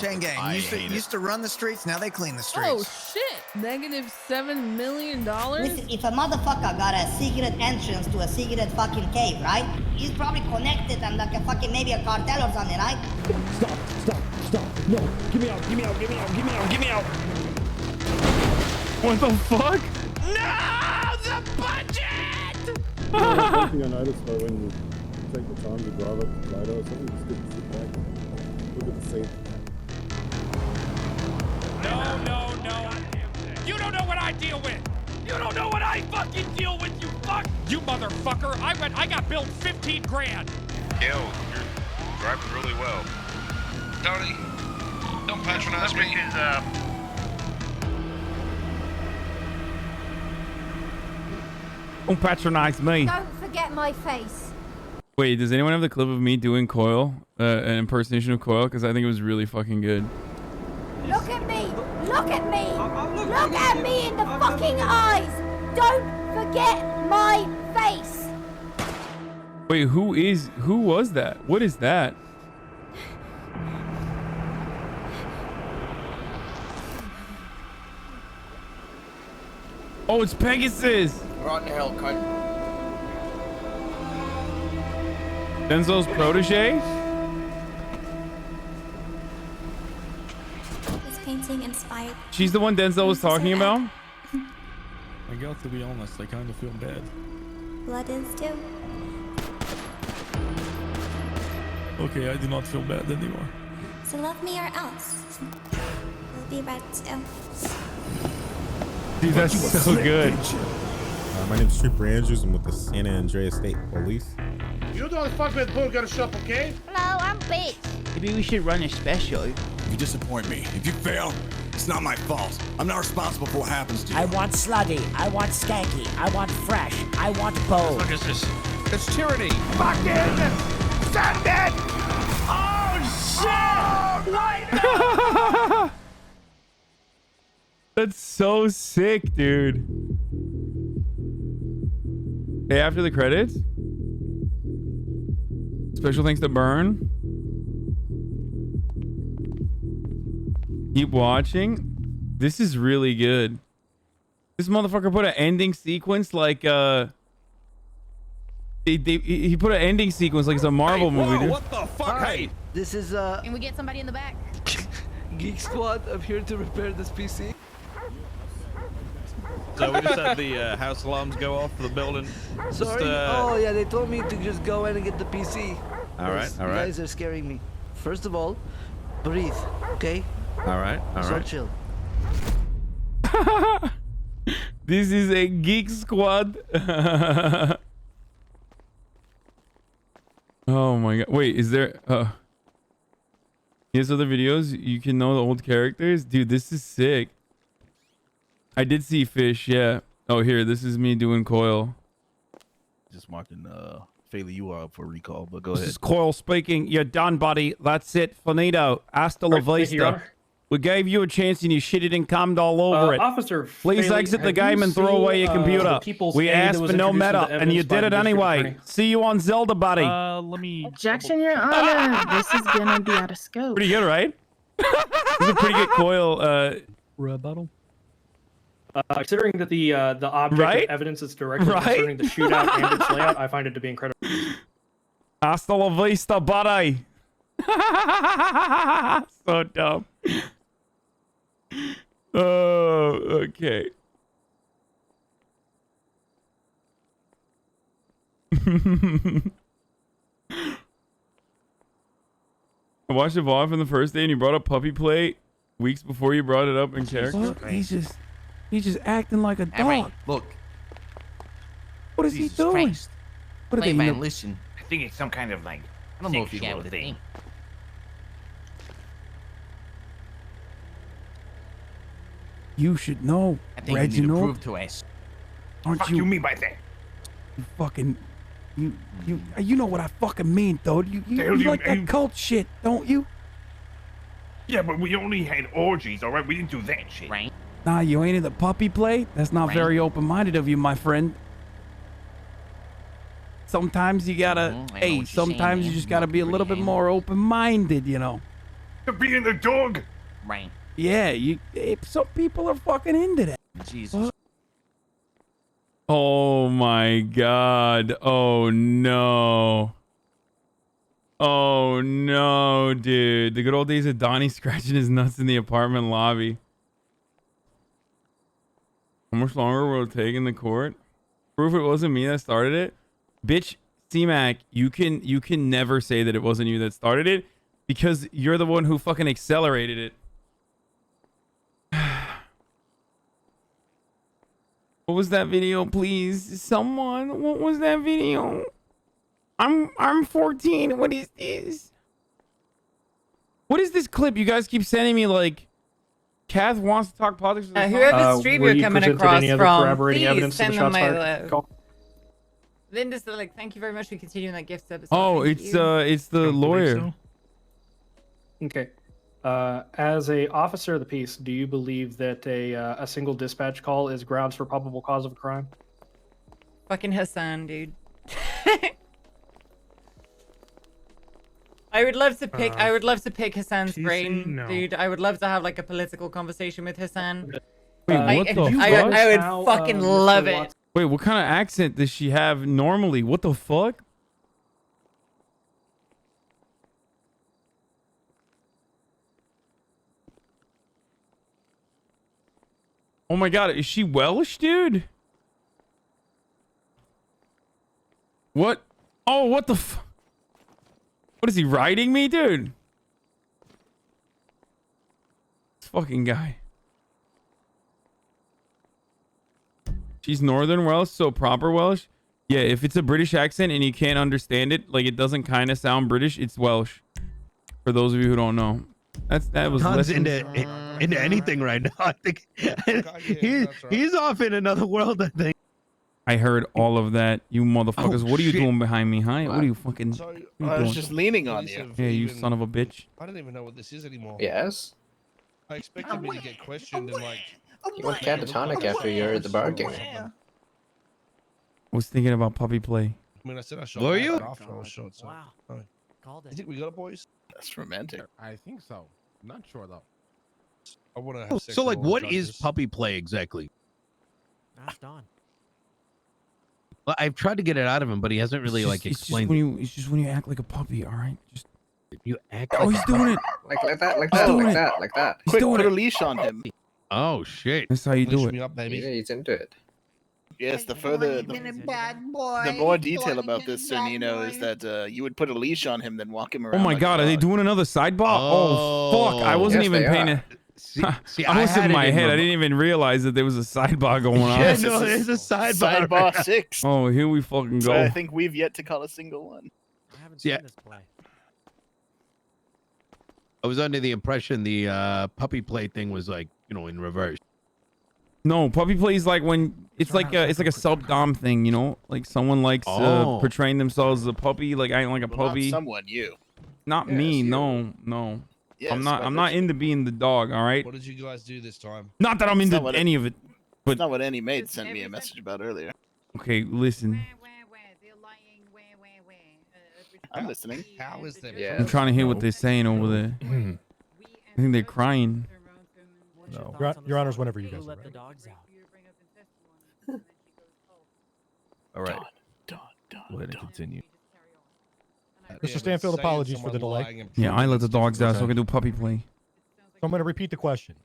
Chain gang. Used to run the streets, now they clean the streets. Oh shit! -$7 million? Listen, if a motherfucker got a secret entrance to a secret fucking cave, right? He's probably connected and like a fucking maybe a cartel or something, right? Stop. No, get me out. What the fuck? No, the budget! One thing I noticed though, when you take the time to drive up the glider or something, just get to sit back, look at the scene. No. You don't know what I deal with. You don't know what I fucking deal with, you fuck. You motherfucker. I got billed 15 grand. Yo, you're driving really well. Tony, don't patronize me. Don't patronize me. Don't forget my face. Wait, does anyone have the clip of me doing Coil, an impersonation of Coil? Because I think it was really fucking good. Look at me. Look at me. Look at me in the fucking eyes. Don't forget my face. Wait, who was that? What is that? Oh, it's Pegasus. What the hell, cunt? Denzel's protege? This painting inspired. She's the one Denzel was talking about? I got to be honest, I kind of feel bad. Blood is too. Okay, I do not feel bad anymore. So love me or else. We'll be red too. Dude, that's so good. My name's Trooper Andrews. I'm with the San Andreas State Police. You don't fuck with burger shop, okay? Hello, I'm bitch. Maybe we should run a special. You disappoint me. If you fail, it's not my fault. I'm not responsible for what happens to you. I want slutty. I want skanky. I want fresh. I want bold. What is this? It's tyranny. Fucking send it! Oh shit! That's so sick, dude. Hey, after the credits, special thanks to Burn. Keep watching. This is really good. This motherfucker put an ending sequence like he put an ending sequence like it's a Marvel movie, dude. What the fuck? Hey, This is Can we get somebody in the back? Geek Squad. I'm here to repair this PC. So we just had the house alarms go off for the building. Sorry. Oh yeah, they told me to just go in and get the PC. All right. You guys are scaring me. First of all, breathe, okay? All right. So chill. This is a Geek Squad. Oh my god. Wait, is there here's other videos you can know the old characters? Dude, this is sick. I did see Fish, yeah. Oh, here, this is me doing Coil. Just marking Faylee, you are up for recall, but go This ahead. is Coil speaking. You're done, buddy. That's it. Finito. Hasta la vista. We gave you a chance and you shitted and cummed all over it. Officer, Please exit the game and throw away your computer. We asked for no meta, and you did it anyway. See you on Zelda, buddy. Let me... Objection, Your Honor. This is gonna be out of scope. Pretty good, right? This is a pretty good Coil. Rebuttal. Considering that the object of evidence is directly concerning the shootout and its layout, I find it to be incredible. Hasta la vista, buddy. So dumb. Oh, okay. I watched the VOD from the first day and you brought up puppy play weeks before you brought it up in character. He's just acting like a dog. Right, look. What is he doing? Christ. What are they? Man, listen. I think it's some kind of like I don't know if you know the thing. You should know, I think you need to Reginald. prove to us. Aren't Fuck you? you mean by that? You fucking. You know what I fucking mean, though. You like that cult shit, don't you? Yeah, but we only had orgies, alright? We didn't do that shit. Right. Nah, you ain't in the puppy play? That's not very open-minded of you, my friend. Sometimes you gotta, sometimes you just gotta be a little bit more open-minded, you know. To being the dog. Right. Yeah, some people are fucking into that. Jesus. Oh my god. Oh no. Oh no, dude. The good old days of Donnie scratching his nuts in the apartment lobby. How much longer will it take in the court? Proof it wasn't me that started it. Bitch, C-Mac, you can never say that it wasn't you that started it because you're the one who fucking accelerated it. What was that video, please? Someone, what was that video? I'm 14. What is this? What is this clip you guys keep sending me? Like, Kath wants to talk politics. With Whoever stream you're coming across from, please send them my Linda's like, thank you very much for continuing that gift episode. Oh, it's the lawyer. Okay. As a officer of the peace, do you believe that a single dispatch call is grounds for probable cause of a crime? Fucking Hassan, dude. I would love to pick. I would love to pick Hassan's brain, dude. I would love to have like a political conversation with Hassan. Wait, what the fuck? I would fucking love it. Wait, what kind of accent does she have normally? What the fuck? Oh my god, is she Welsh, dude? What? Oh, what the f... What is he, riding me, dude? This fucking guy. She's Northern Welsh, so proper Welsh? Yeah, if it's a British accent and you can't understand it, like it doesn't kind of sound British, it's Welsh. For those of you who don't know. That was Khan's into anything right now. I think he's off in another world, I think. I heard all of that. You motherfuckers. What are you doing behind me, huh? What are you fucking... I was just leaning on you. Yeah, you son of a bitch. I don't even know what this is anymore. Yes? I expected me to get questioned and like... You want catatonic after you're at the bar game. I was thinking about puppy play. I mean, I said I shot. Were you? After I was shot, so. Wow. Right. Called You think we got it, boys? That's romantic. I think so. I'm not sure though. I want to have sex So, with like, all the what is judges. puppy play exactly? That's Don. Well, I've tried to get it out of him, but he hasn't really like explained it. It's just when you act like a puppy, all right? Just You act. oh, like he's a doing it. Like that, like He's that, doing like it. that, like that. He's Quick, doing put a it. leash on him. Oh shit! That's how you do Leash it. me up, baby. Yeah, he's into it. Yes, the more detail about this, Sir Nino, is that you would put a leash on him, then walk him Oh around. my like god, a are they dog. doing another sidebar? Oh fuck! I wasn't Yes, even they paying are. it. See, I was in had my it in head. my- I didn't even realize that there was a sidebar going on. Yeah, no, there's a sidebar. Sidebar 6. Oh, here we fucking So I go. think we've yet to call a single one. I haven't Yeah. seen this play. I was under the impression the puppy play thing was like, you know, in reverse. No, puppy play is like when it's like a sub dom thing, you know, like someone likes Oh. portraying themselves as a puppy, like I like a Well, puppy. not someone, you. Not Yes, me, you. no. Yes, I'm not. quite I'm not literally. into being the dog. All right. What did you guys do this time? Not that I'm It's into not what any of it. But It's not what any maid sent me a message about earlier. okay, listen. I'm listening. How is that? Yeah. I'm trying to hear what they're saying over there. I think they're crying. No. Your honors, whenever you guys are Let the ready. dogs out. All right. Done. Go ahead and continue. Mr. Stanfield, apologies for the delay. Yeah, I let the dogs out so I can do puppy play. So I'm going to repeat the question.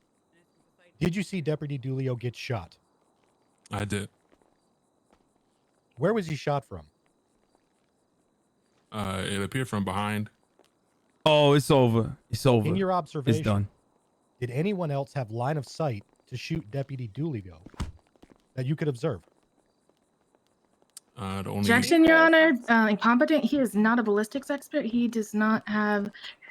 Did you see Deputy Dulio get shot? I did. Where was he shot from? It appeared from behind. Oh, it's over. It's over. In your observation, It's done. did anyone else have line of sight to shoot Deputy Dulio that you could observe? The only Objection, Your Honor. Incompetent. He is not a ballistics expert. He does not have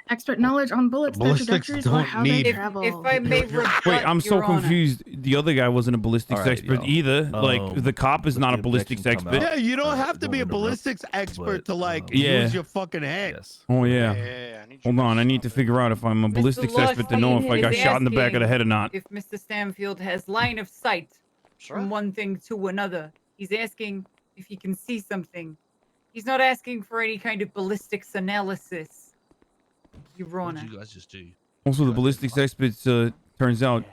expert knowledge on bullets, their Ballistics trajectories, or don't how they need- travel. If I may rebut, Wait, I'm so Your Honor. confused. The other guy wasn't a ballistics All right, expert yo. either. Like the cop is let not a the ballistics objection come expert. out. Yeah, you don't have to don't be a interrupt, ballistics expert but, to like Yeah. use your fucking head. Yes. Oh yeah. I need Hold on, I need to figure out if I'm a ballistics Lush expert to know if I is got shot in the back of the head or not. If Mr. Stanfield has line of sight from one thing to another, he's asking if he can see something. He's not asking for any kind of ballistics analysis. Your What Honor. did you guys just do? Also, the ballistics experts turns out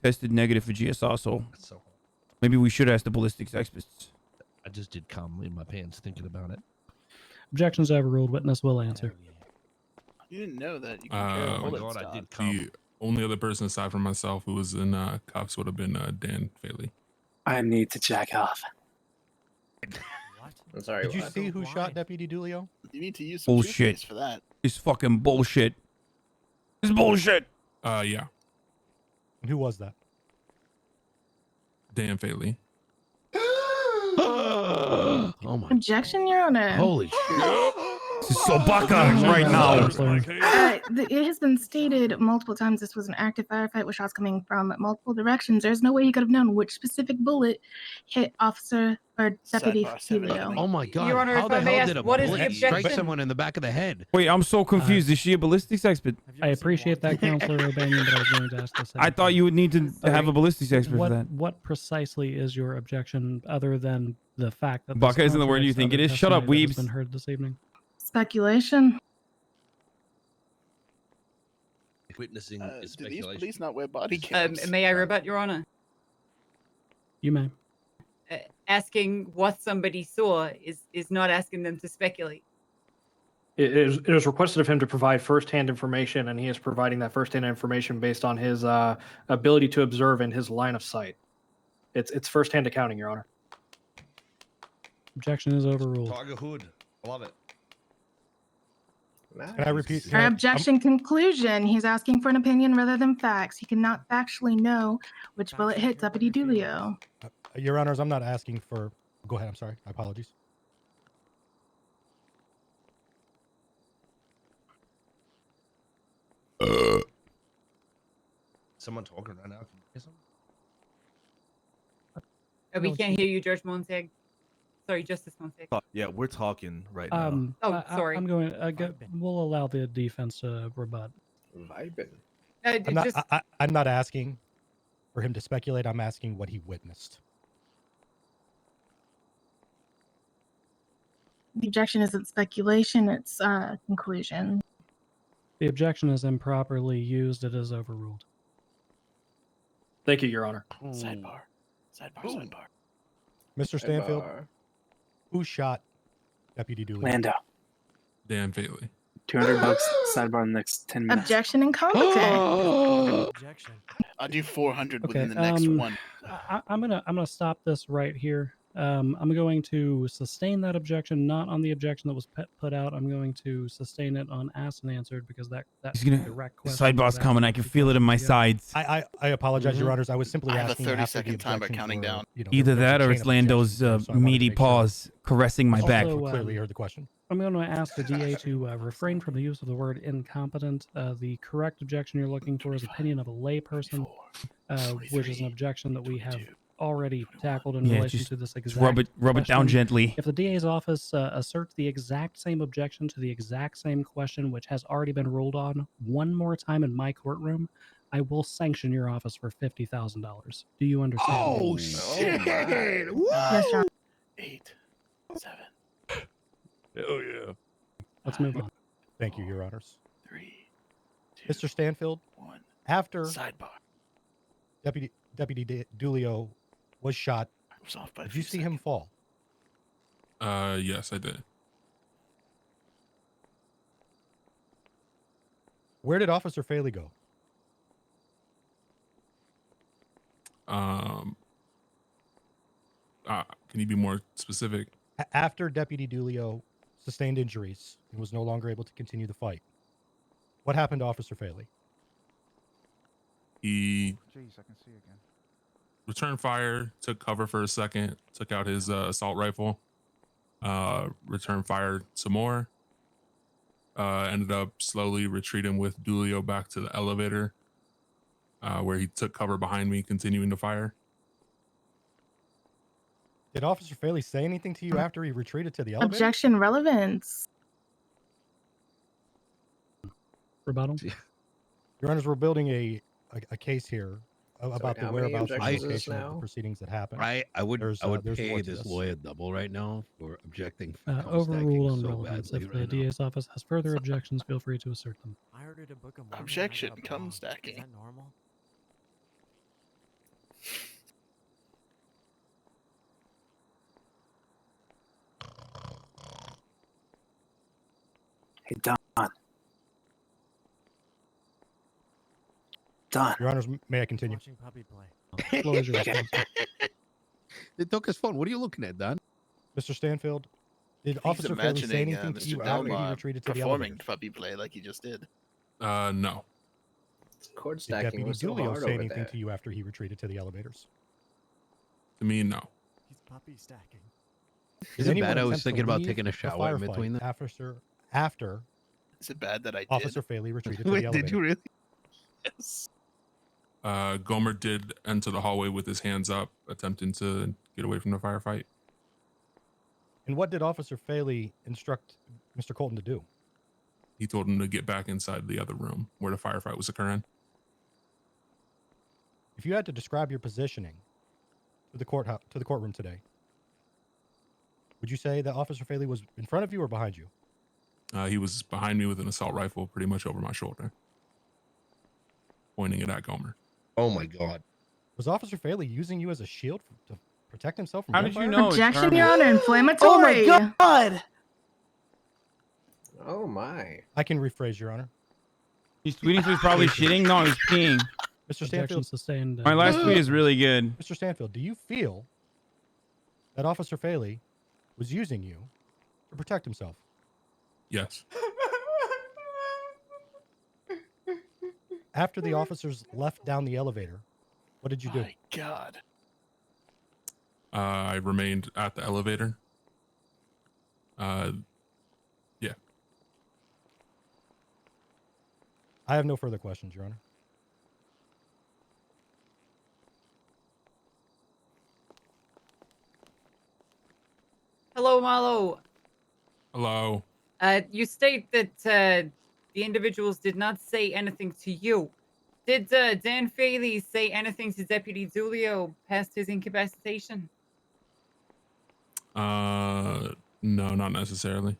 tested negative for GSR, so maybe we should ask the ballistics experts. I just did cum in my pants thinking about it. Objections overruled. Witness will answer. You didn't know that you can carry Oh my bullets, God, I dog. did cum. The only other person aside from myself who was in cuffs would have been Dan Faley. I need to jack off. I'm sorry. Did you what? see who shot Deputy Dulio? You need to use some Bullshit. toothpaste for that. It's fucking bullshit. It's bullshit. Yeah. And who was that? Dan Faley. Oh my. Objection, Your Honor. Holy shit. This is so baka right now. It has been stated multiple times this was an active firefight with shots coming from multiple directions. There's no way he could have known which specific bullet hit Officer or Deputy Helio. Oh my God. Your Honor, How if the I may hell ask, did a what is the bullet strike objection? someone in the back of the head? Wait, I'm so confused. Is she a ballistics expert? I appreciate that, Counselor O'Banion, but I was going to ask the same I thought you would need to have a ballistics expert for that. What precisely is your objection, other than the fact that Baka isn't the word you think it is. Shut up, weebs. Been heard this evening. Speculation. Witnessing is Do these speculation. police not wear body cams? May I rebut, Your Honor? You may. Asking what somebody saw is not asking them to speculate. It is requested of him to provide first-hand information, and he is providing that first-hand information based on his ability to observe and his line of sight. It's first-hand accounting, Your Honor. Objection is overruled. Tiger Hood. I love it. Can I repeat? Our objection conclusion. He's asking for an opinion rather than facts. He cannot factually know which bullet hit Deputy Dulio. Your Honors, I'm not asking for. Go ahead. I'm sorry. I apologize. Someone talking right now. Can you hear something? We can't hear you, Judge Montag. Sorry, Justice Montag. Yeah, we're talking right now. Oh, sorry. I'm going. We'll allow the defense to rebut. Vibing. I'm not asking for him to speculate. I'm asking what he witnessed. The objection isn't speculation, it's conclusion. The objection is improperly used. It is overruled. Thank you, Your Honor. Sidebar. Sidebar. Mr. Stanfield, who shot Deputy Dooley? Lando. Dan Faley. $200 sidebar in the next 10 minutes. Objection incompetent. Objection. I'll do 400 Okay, within the next one. I'm gonna stop this right here. I'm going to sustain that objection, not on the objection that was put out. I'm going to sustain it on asked and answered because that He's gonna. direct The question. sidebar's coming. I can feel it in my sides. I apologize, Your Honors. I was simply I have a asking 30-second after the timer objection counting for, down. you know, Either there's a that or chain it's of Lando's objections here, so I wanted to meaty make sure. paws caressing my back. Also, Clearly heard the question. I'm going to ask the DA to refrain from the use of the word incompetent. The correct objection you're looking for is opinion of a layperson, which is an objection that we have already tackled in Yeah, relation just- to this just exact rub it down question. gently. If the DA's office asserts the exact same objection to the exact same question, which has already been ruled on one more time in my courtroom, I will sanction your office for $50,000. Do you understand? Oh, shit! Yes, Your Honor. 8, 7, Hell yeah. Let's move on. Thank you, Your Honors. 3, Mr. Stanfield, 1. after Sidebar. Deputy Dulio was shot, Was off by a did you few see him fall? Yes, I did. Where did Officer Faley go? Can you be more specific? After Deputy Dulio sustained injuries and was no longer able to continue the fight, what happened to Officer Faley? He Jeez, I can see again. returned fire, took cover for a second, took out his assault rifle, returned fire some more, ended up slowly retreating with Dulio back to the elevator, where he took cover behind me, continuing to fire. Did Officer Faley say anything to you after he retreated to the elevator? Objection relevance. Rebuttal. Your Honors, we're building a case here about the how many whereabouts and objections is location of now? the proceedings that happened. I would there's pay more to this this. lawyer double right now for objecting for cum Overrule on stacking so relevance. badly If the right now. DA's office has further objections, feel free to assert them. I heard it a book of Mormon. Objection, cum stacking. Is that normal? Hey, Don. Don. Your Honors, may I continue? Watching puppy play. Floor is yours. They took his phone. What are you looking at, Don? Mr. Stanfield, did He's Officer Faley say imagining anything to Mr. you after he Delmar retreated to the performing elevator? puppy play like he just did. No. Cord Did stacking Deputy was so Dulio hard say over anything there. to you after he retreated to the elevators? To me, no. He's puppy stacking. Did Is it anyone bad I was attempt to thinking about leave taking a the shower in firefight between that? After Is it bad that I did? Officer Faley retreated to Wait, the elevator? did you really? Yes. Gomer did enter the hallway with his hands up, attempting to get away from the firefight. And what did Officer Faley instruct Mr. Colton to do? He told him to get back inside the other room where the firefight was occurring. If you had to describe your positioning to the courtroom today, would you say that Officer Faley was in front of you or behind you? He was behind me with an assault rifle, pretty much over my shoulder, pointing it at Gomer. Oh my God. Was Officer Faley using you as a shield to protect himself from How did you gunfire? know? Objection, Your Honor. Inflammatory. Oh my God! Oh my. I can rephrase, Your Honor. He's tweeting, so he's probably shitting. No, he's peeing. Mr. Objection Stanfield, sustained. My last tweet is really good. Mr. Stanfield, do you feel that Officer Faley was using you to protect himself? Yes. After the officers left down the elevator, what did you do? My God. I remained at the elevator. Yeah. I have no further questions, Your Honor. Hello, Marlo. Hello. You state that the individuals did not say anything to you. Did Dan Faley say anything to Deputy Dulio past his incapacitation? No, not necessarily.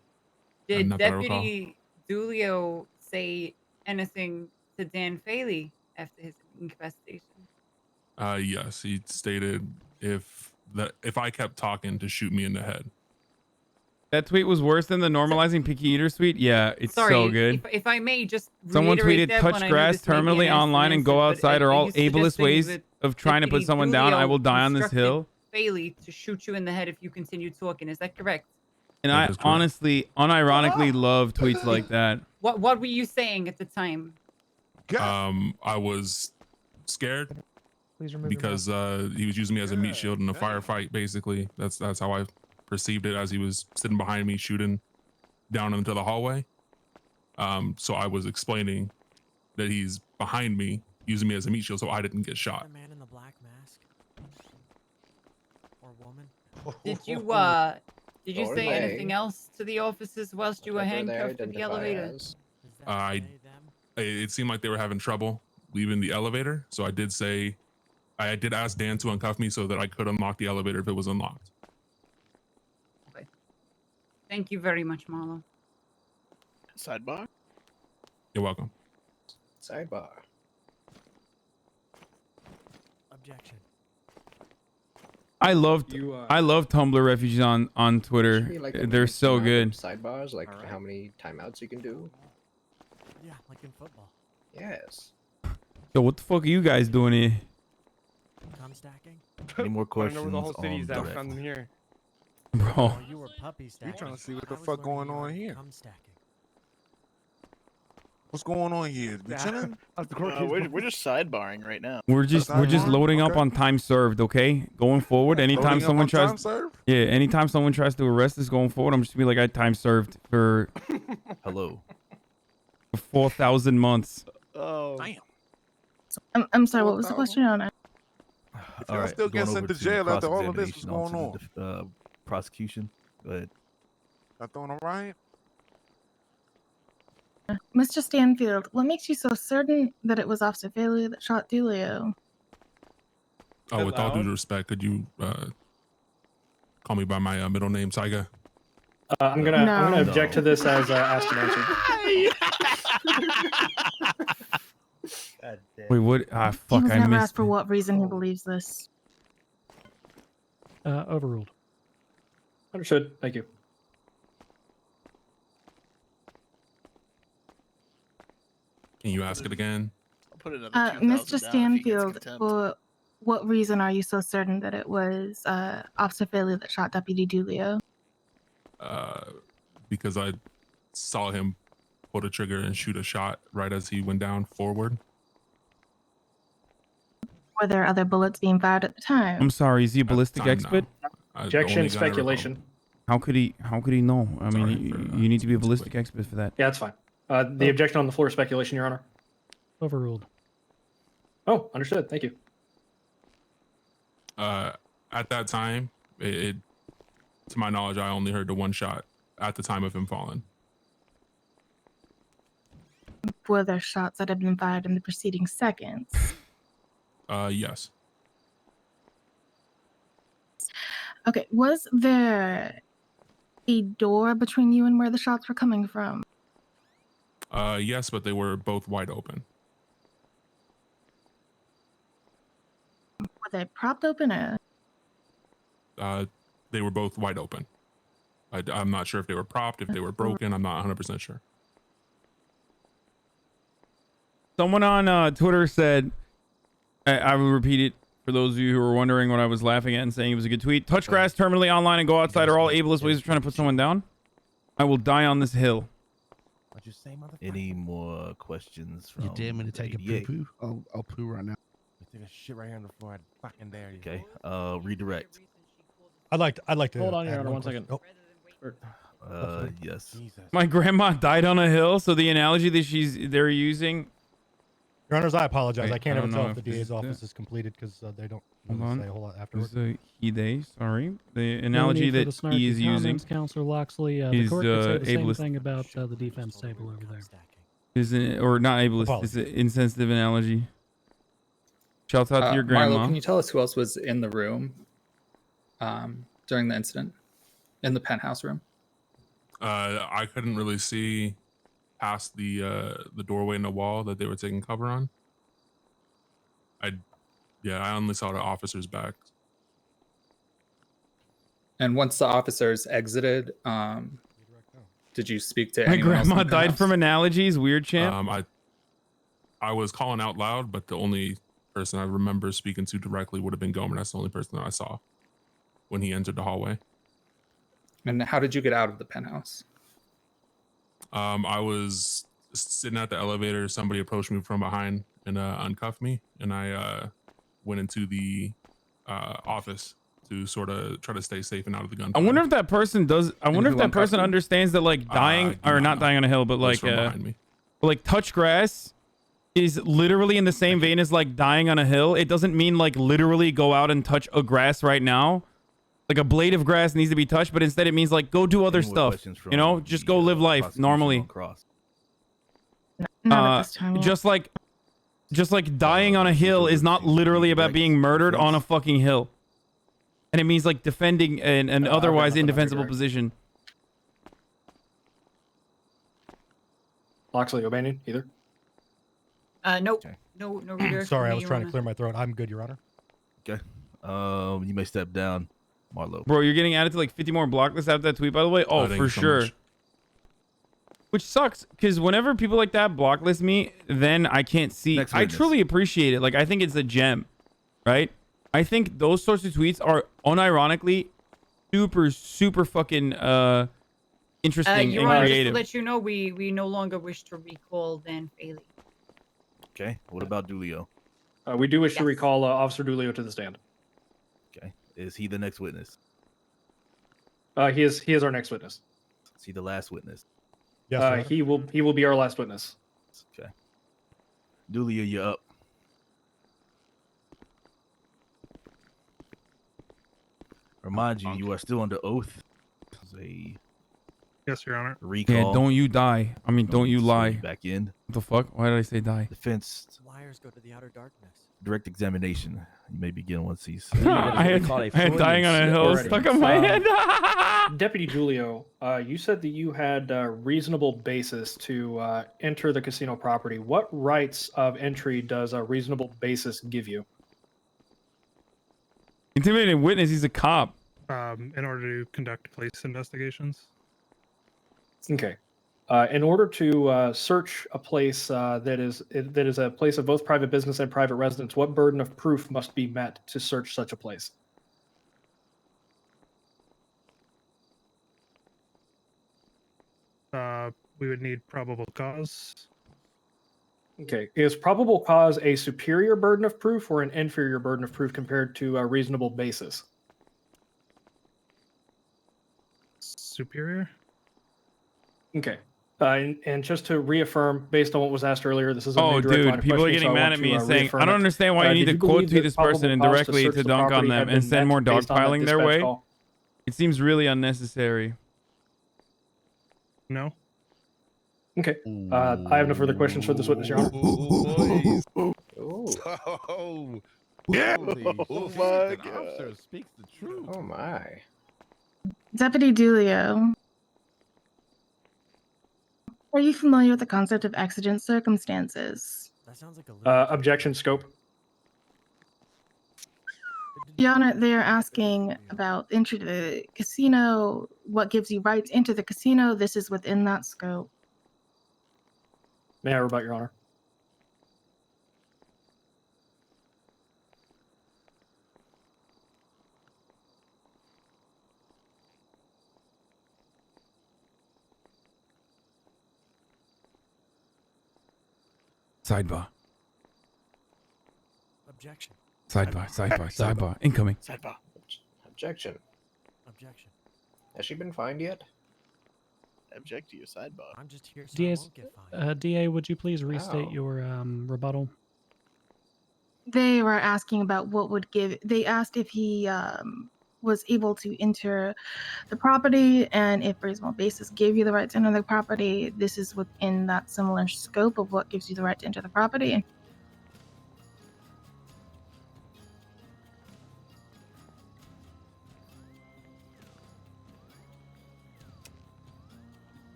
Did Not that I recall. Deputy Dulio say anything to Dan Faley after his incapacitation? Yes, he stated if I kept talking to shoot me in the head. That tweet was worse than the normalizing picky eater tweet. Yeah, it's Sorry, so good. If I may just Someone reiterate tweeted, that touch one, I know grass this might be an terminally instant online and go answer, but outside are all you ableist suggesting ways that of trying to put Deputy someone down. I Dulio will die on this instructed hill. Faley to shoot you in the head if you continue talking. Is that correct? And That I is correct. honestly, unironically love tweets like that. What were you saying at the time? I was scared because he was using me as a meat shield in a firefight. Basically, that's how I perceived it as he was sitting behind me shooting down into the hallway. So I was explaining that he's behind me using me as a meat shield, so I didn't get shot. The man in the black mask. Or woman. Did you Or say they. anything else to the officers whilst you were Whatever they handcuffed in the identify elevator? as. It seemed like they were having trouble leaving the elevator, so I did say, I did ask Dan to uncuff me so that I could unlock the elevator if it was unlocked. Thank you very much, Marlo. Sidebar? You're welcome. Sidebar. Objection. I love Tumblr refugees on Should Twitter. be like a They're so amount of good. Sidebars, like how many timeouts you can do. Yeah, like in football. Yes. Yo, what the fuck are you guys doing here? Cum stacking. Any more I know questions? where the whole city on is the at. Found them here. Bro. Oh, you were puppy stacking. We trying to see what I the was fuck learning going you were on here. cum stacking. What's going on here? We chilling? We're just sidebarring right now. We're just loading up on time served, okay? Going forward, anytime Loading up someone on tries time served? Yeah, anytime someone tries to arrest us going forward, I'm just gonna be like, I time served for Hello. 4,000 months. Oh. Damn. I'm sorry, what was the question on it? All right. still going get over sent to to jail after all of this was cross-examination going onto the, prosecution. Go ahead. Not doing all right. Mr. Stanfield, what makes you so certain that it was Officer Faley that shot Dulio? Oh, with all due respect, could you call me by my middle name, Saiga? I'm gonna object to this as asked and answered. Wait, what? Ah, He fuck, was I never missed. asked for what reason he believes this. Overruled. Understood. Thank you. Can you ask it again? I'll put another Mr. 2,000 down if he gets Stanfield, contempt. for what reason are you so certain that it was Officer Faley that shot Deputy Dulio? Because I saw him pull the trigger and shoot a shot right as he went down forward. Were there other bullets being fired at the time? I'm sorry. Is he a ballistic time, expert? Objection, speculation. How could he know? I mean, you need to be a ballistic expert for that. Yeah, that's fine. The objection on the floor is speculation, Your Honor. Overruled. Oh, understood. Thank you. At that time, to my knowledge, I only heard the one shot at the time of him falling. Were there shots that had been fired in the preceding seconds? Yes. Okay, was there a door between you and where the shots were coming from? Yes, but they were both wide open. Were they propped open or? They were both wide open. I'm not sure if they were propped, if they were broken. I'm not 100% sure. Someone on Twitter said, I will repeat it for those of you who were wondering what I was laughing at and saying it was a good tweet. Touch grass, terminally online, and go outside are all ableist ways of trying to put someone down. I will die on this hill. What'd you say, motherfucker? Any more questions from You dare me to take a 88? poo poo? I'll poo right now. Take a shit right here on the floor. I fucking dare you. Okay. Redirect. I'd like to. Hold on, Your add Honor, one question. second. Oh. Yes. My grandma died on a hill, so the analogy that they're using. Your Honors, I apologize. Wait, I can't I ever don't tell know if the if this DA's is office it. is completed because they don't Hold really on. say a whole lot This afterwards. is a he day. Sorry, the No analogy need for that the snarky he is using comments, Counselor Loxley. The is court could say the same ableist. thing about the defense table over there. Is or not ableist. Apologies. It's an insensitive analogy. Shouts out to your grandma. Marlo, can you tell us who else was in the room during the incident? In the penthouse room? I couldn't really see past the doorway in the wall that they were taking cover on. I only saw the officer's back. And once the officers exited, did you speak to My anyone else in grandma the died penthouse? from analogies. Weird champ. I was calling out loud, but the only person I remember speaking to directly would have been Gomer. That's the only person that I saw when he entered the hallway. And how did you get out of the penthouse? I was sitting at the elevator. Somebody approached me from behind and uncuffed me, and I went into the office to sort of try to stay safe and out of the gun. I wonder if that person does. I wonder if who that person uncuffed you? understands that like dying or not dying on a hill, but It was like from behind me. like touch grass is literally in the same vein as like dying on a hill. It doesn't mean like literally go out and touch a grass right now. Like a blade of grass needs to be touched, but instead it means like go do other Any more stuff. questions You know, just go live life prosecution normally. on Cross? Not at this time. yet. Just like dying on a hill is not literally about being murdered on a fucking hill. And it means like defending an otherwise nothing on indefensible regard. position. Loxley, O'Banion, either? Nope. No redirect. Sorry, I from me, was Your trying to Honor. clear my throat. I'm good, Your Honor. Okay. You may step down, Marlo. Bro, you're getting added to like 50 more block lists after that tweet, by the way. Oh, thank for you so sure. much. Which sucks, because whenever people like that block list me, then I can't see. Next I witness. truly appreciate it. Like, I think it's a gem, right? I think those sorts of tweets are unironically super fucking interesting Your and Honor, just to creative. let you know, we no longer wish to recall Dan Faley. Okay. What about Dulio? We do wish to recall Officer Dulio to the stand. Okay. Is he the next witness? He is our next witness. Is he the last witness? Yes, Your Honor. He will be our last witness. Okay. Dulio, you're up. Remind you, you are still under oath. This is a Yes, Your Honor. Recall. Yeah, don't you die. I mean, don't you lie. Back in. What the fuck? Why did I say die? Defense. Wires go to the outer darkness. Direct examination. You may begin once he's. I had dying on a hill stuck on my head. Deputy Julio, you said that you had a reasonable basis to enter the casino property. What rights of entry does a reasonable basis give you? Intimidated witness. He's a cop. In order to conduct police investigations. Okay. In order to search a place that is a place of both private business and private residence, what burden of proof must be met to search such a place? We would need probable cause. Okay. Is probable cause a superior burden of proof or an inferior burden of proof compared to a reasonable basis? Superior. Okay. And just to reaffirm, based on what was asked earlier, this is a Oh, new direct line dude, of people are questioning, so getting I mad want at me to, and saying, reaffirm I don't it. understand why you need Did to quote believe tweet that this person probable cause indirectly search to the dunk on property them had and been send met more based on that dogpiling their dispatch way? call? It seems really unnecessary. No. Okay. I have no further questions for this witness, Your Honor. Oh, yeah. Oh my God. Speaks the truth. Oh my. Deputy Julio, are you familiar with the concept of exigent circumstances? That sounds like a Objection scope. Your Honor, they are asking about entry to the casino. What gives you rights into the casino? This is within that scope. May I rebut, Your Honor? Sidebar. Objection. Sidebar. Incoming. Sidebar. Objection. Objection. Has she been fined yet? Object to your sidebar. I'm just here so I DA's, won't get fined. DA, would you please restate Oh. your rebuttal? They were asking about what would give. They asked if he was able to enter the property and if reasonable basis gave you the right to enter the property. This is within that similar scope of what gives you the right to enter the property.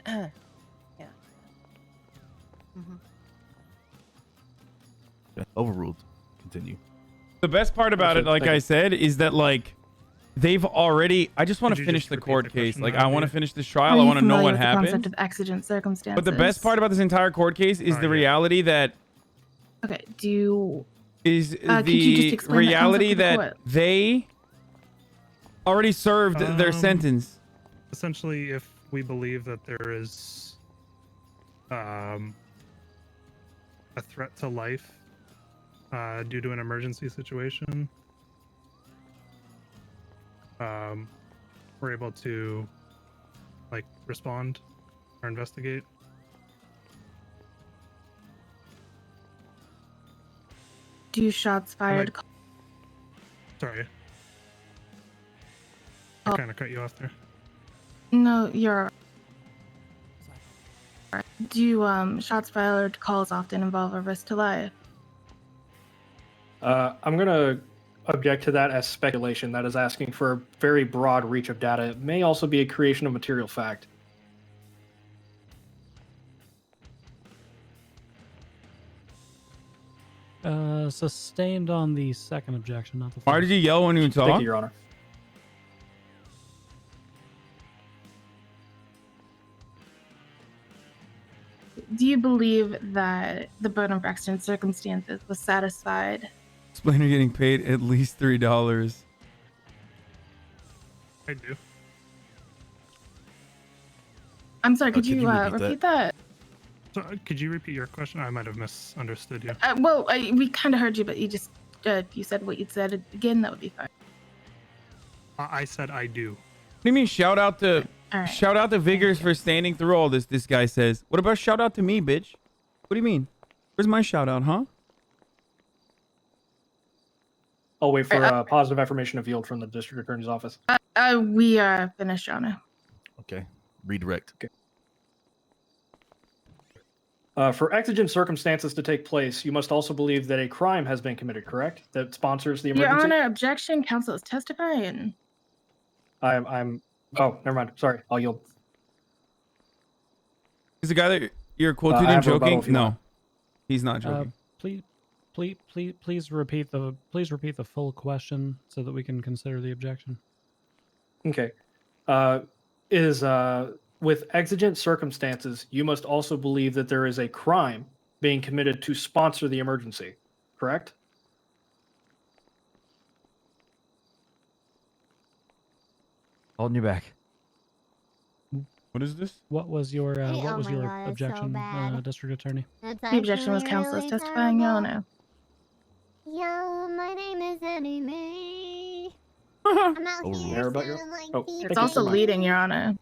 Yeah. Overruled. Continue. The best part about it, like I said, is that like they've already. I just want Could to you finish just the repeat court the case. question Like that I I want to did? finish this Are trial. I you want to know familiar what with the happened. concept of exigent circumstances? But the best part about this entire court case is the reality that Okay, do you could you just the explain that reality concept to the that court? they already served their sentence. Essentially, if we believe that there is a threat to life due to an emergency situation, we're able to like respond or investigate. do you shots fired? Sorry, I kind of cut you off there. No, you're. Do you shots fired calls often involve a risk to life? I'm going to object to that as speculation. That is asking for a very broad reach of data. It may also be a creation of material fact. Sustained on the second objection, not the Why first. did you yell when you talk? Thank you, Your Honor. Do you believe that the burden of exigent circumstances was satisfied? Explainer getting paid at least $3. I do. I'm sorry, could could you you repeat repeat that? So, could you repeat your question? I might have misunderstood you. We kind of heard you, but you just if you said what you'd said again, that would be fine. I said I do. What do you mean shout out to All right. shout out to Vigors for standing through all this? This guy says. What about shout out to me, bitch? What do you mean? Where's my shout out, huh? I'll wait for positive affirmation of yield from the district attorney's office. We are finished, Your Honor. Okay. Redirect. Okay. For exigent circumstances to take place, you must also believe that a crime has been committed, correct? That sponsors the Your emergency? Honor, objection. Counsel is testifying. I'm. Oh, never mind. Sorry. I'll yield. Is the guy that you're quoting I him have a rebuttal joking? if you No, want. he's not joking. Please repeat the full question so that we can consider the objection. Okay. With exigent circumstances, you must also believe that there is a crime being committed to sponsor the emergency, correct? Holding you back. What is this? What was your Oh my your God, it's so objection, bad. District Attorney? That's The objection was actually counsel is really testifying, Your terrible. Honor. Yo, my name is Anime. I'm out here Mayor, about your- sounding like oh, DJ. thank It's you, also never mind. leading, Your Honor.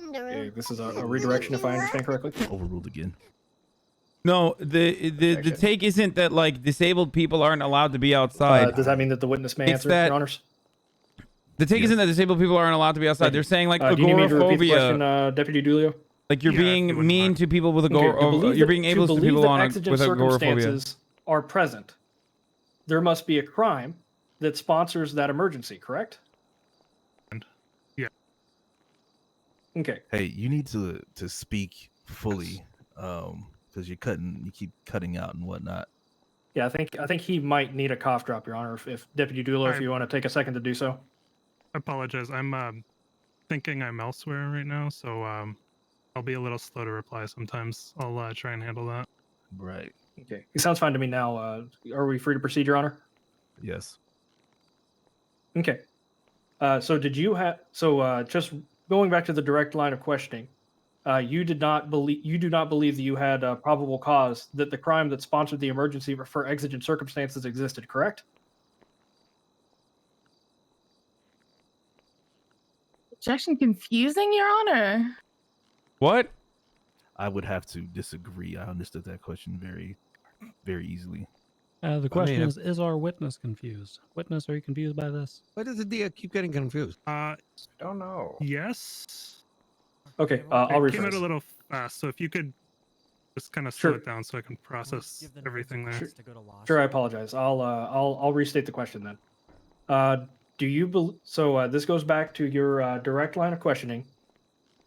Okay, this is a redirection if I understand correctly. Overruled again. No, the take isn't that like disabled people aren't allowed to be outside. Does that mean that the witness may It's answer, that- Your Honors? The take isn't that disabled people aren't allowed to be outside. Thank you. They're saying like Do you need me to repeat the question, agoraphobia. Deputy Dulio? Like you're Yeah, if you being wouldn't mean mind. to people with Okay, to agor. believe You're that- being to ableist to believe people that on exigent with agoraphobia. circumstances are present, there must be a crime that sponsors that emergency, correct? Yeah. Okay. Hey, you need to speak fully, because you keep cutting out and whatnot. Yeah, I think he might need a cough drop, Your Honor. If Deputy Dulio, if you want to take a second to do so. I apologize. I'm thinking I'm elsewhere right now, so I'll be a little slow to reply sometimes. I'll try and handle that. Right. Okay. He sounds fine to me now. Are we free to proceed, Your Honor? Yes. Okay. So did you have just going back to the direct line of questioning, you do not believe that you had a probable cause that the crime that sponsored the emergency for exigent circumstances existed, correct? Objection confusing, Your Honor. What? I would have to disagree. I understood that question very, very easily. The question is our witness confused? Witness, are you confused by this? Why does the DA keep getting confused? Don't know. Yes. Okay, I'll It came out rephrase. a little fast, so if you could just kind of slow Sure. it down so I can process everything there. Sure, I apologize. I'll restate the question then. Do you this goes back to your direct line of questioning.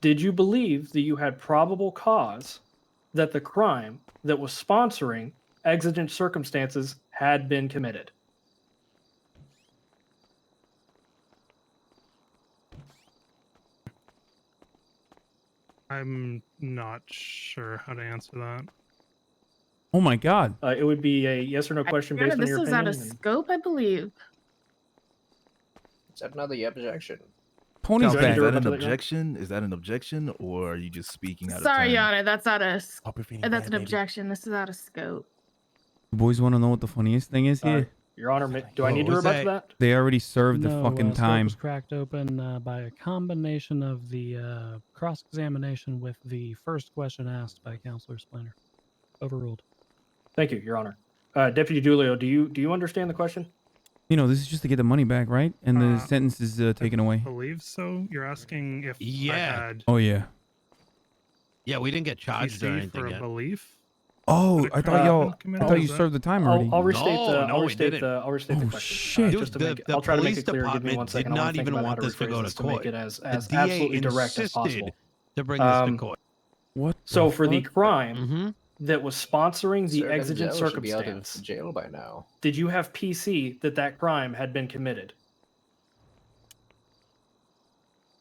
Did you believe that you had probable cause that the crime that was sponsoring exigent circumstances had been committed? I'm not sure how to answer that. Oh my God. It would be a yes or no question Your Honor, based on this your is opinion. out of and- scope, I believe. Is that another objection? Tony's Do I need back. to Is that rebut an to that, Your Honor? objection? Is that an objection, or are you just speaking out of Sorry, turn? Your Honor, that's out of. feeling That's bad, an baby. objection. This is out of scope. You boys want to know what the funniest thing is here? Your Honor, do I need to What was rebut to that? They already served the No, fucking scope time. was cracked open by a combination of the cross-examination with the first question asked by Counselor Spliner. Overruled. Thank you, Your Honor. Deputy Dulio, do you understand the question? You know, this is just to get the money back, right? And the sentence is taken away. I believe so. You're asking if I had Oh yeah. Yeah, we didn't get charged or PC anything for a yet. belief. Oh, That a I crime thought y'all. been committed? I thought you Is that- served the time already. I'll restate No, I'll we restate didn't. I'll restate Oh the question. shit. Just to make The I'll try to make police it clear. Give me one department second. did I wanna not think even about how want to this to rephrase go this to make court. it as The absolutely DA direct as insisted possible. to bring this to Um, court. What? So for the fuck? crime that was sponsoring the Sir exigent Denzel should be out of circumstance, jail by now. did you have PC that crime had been committed?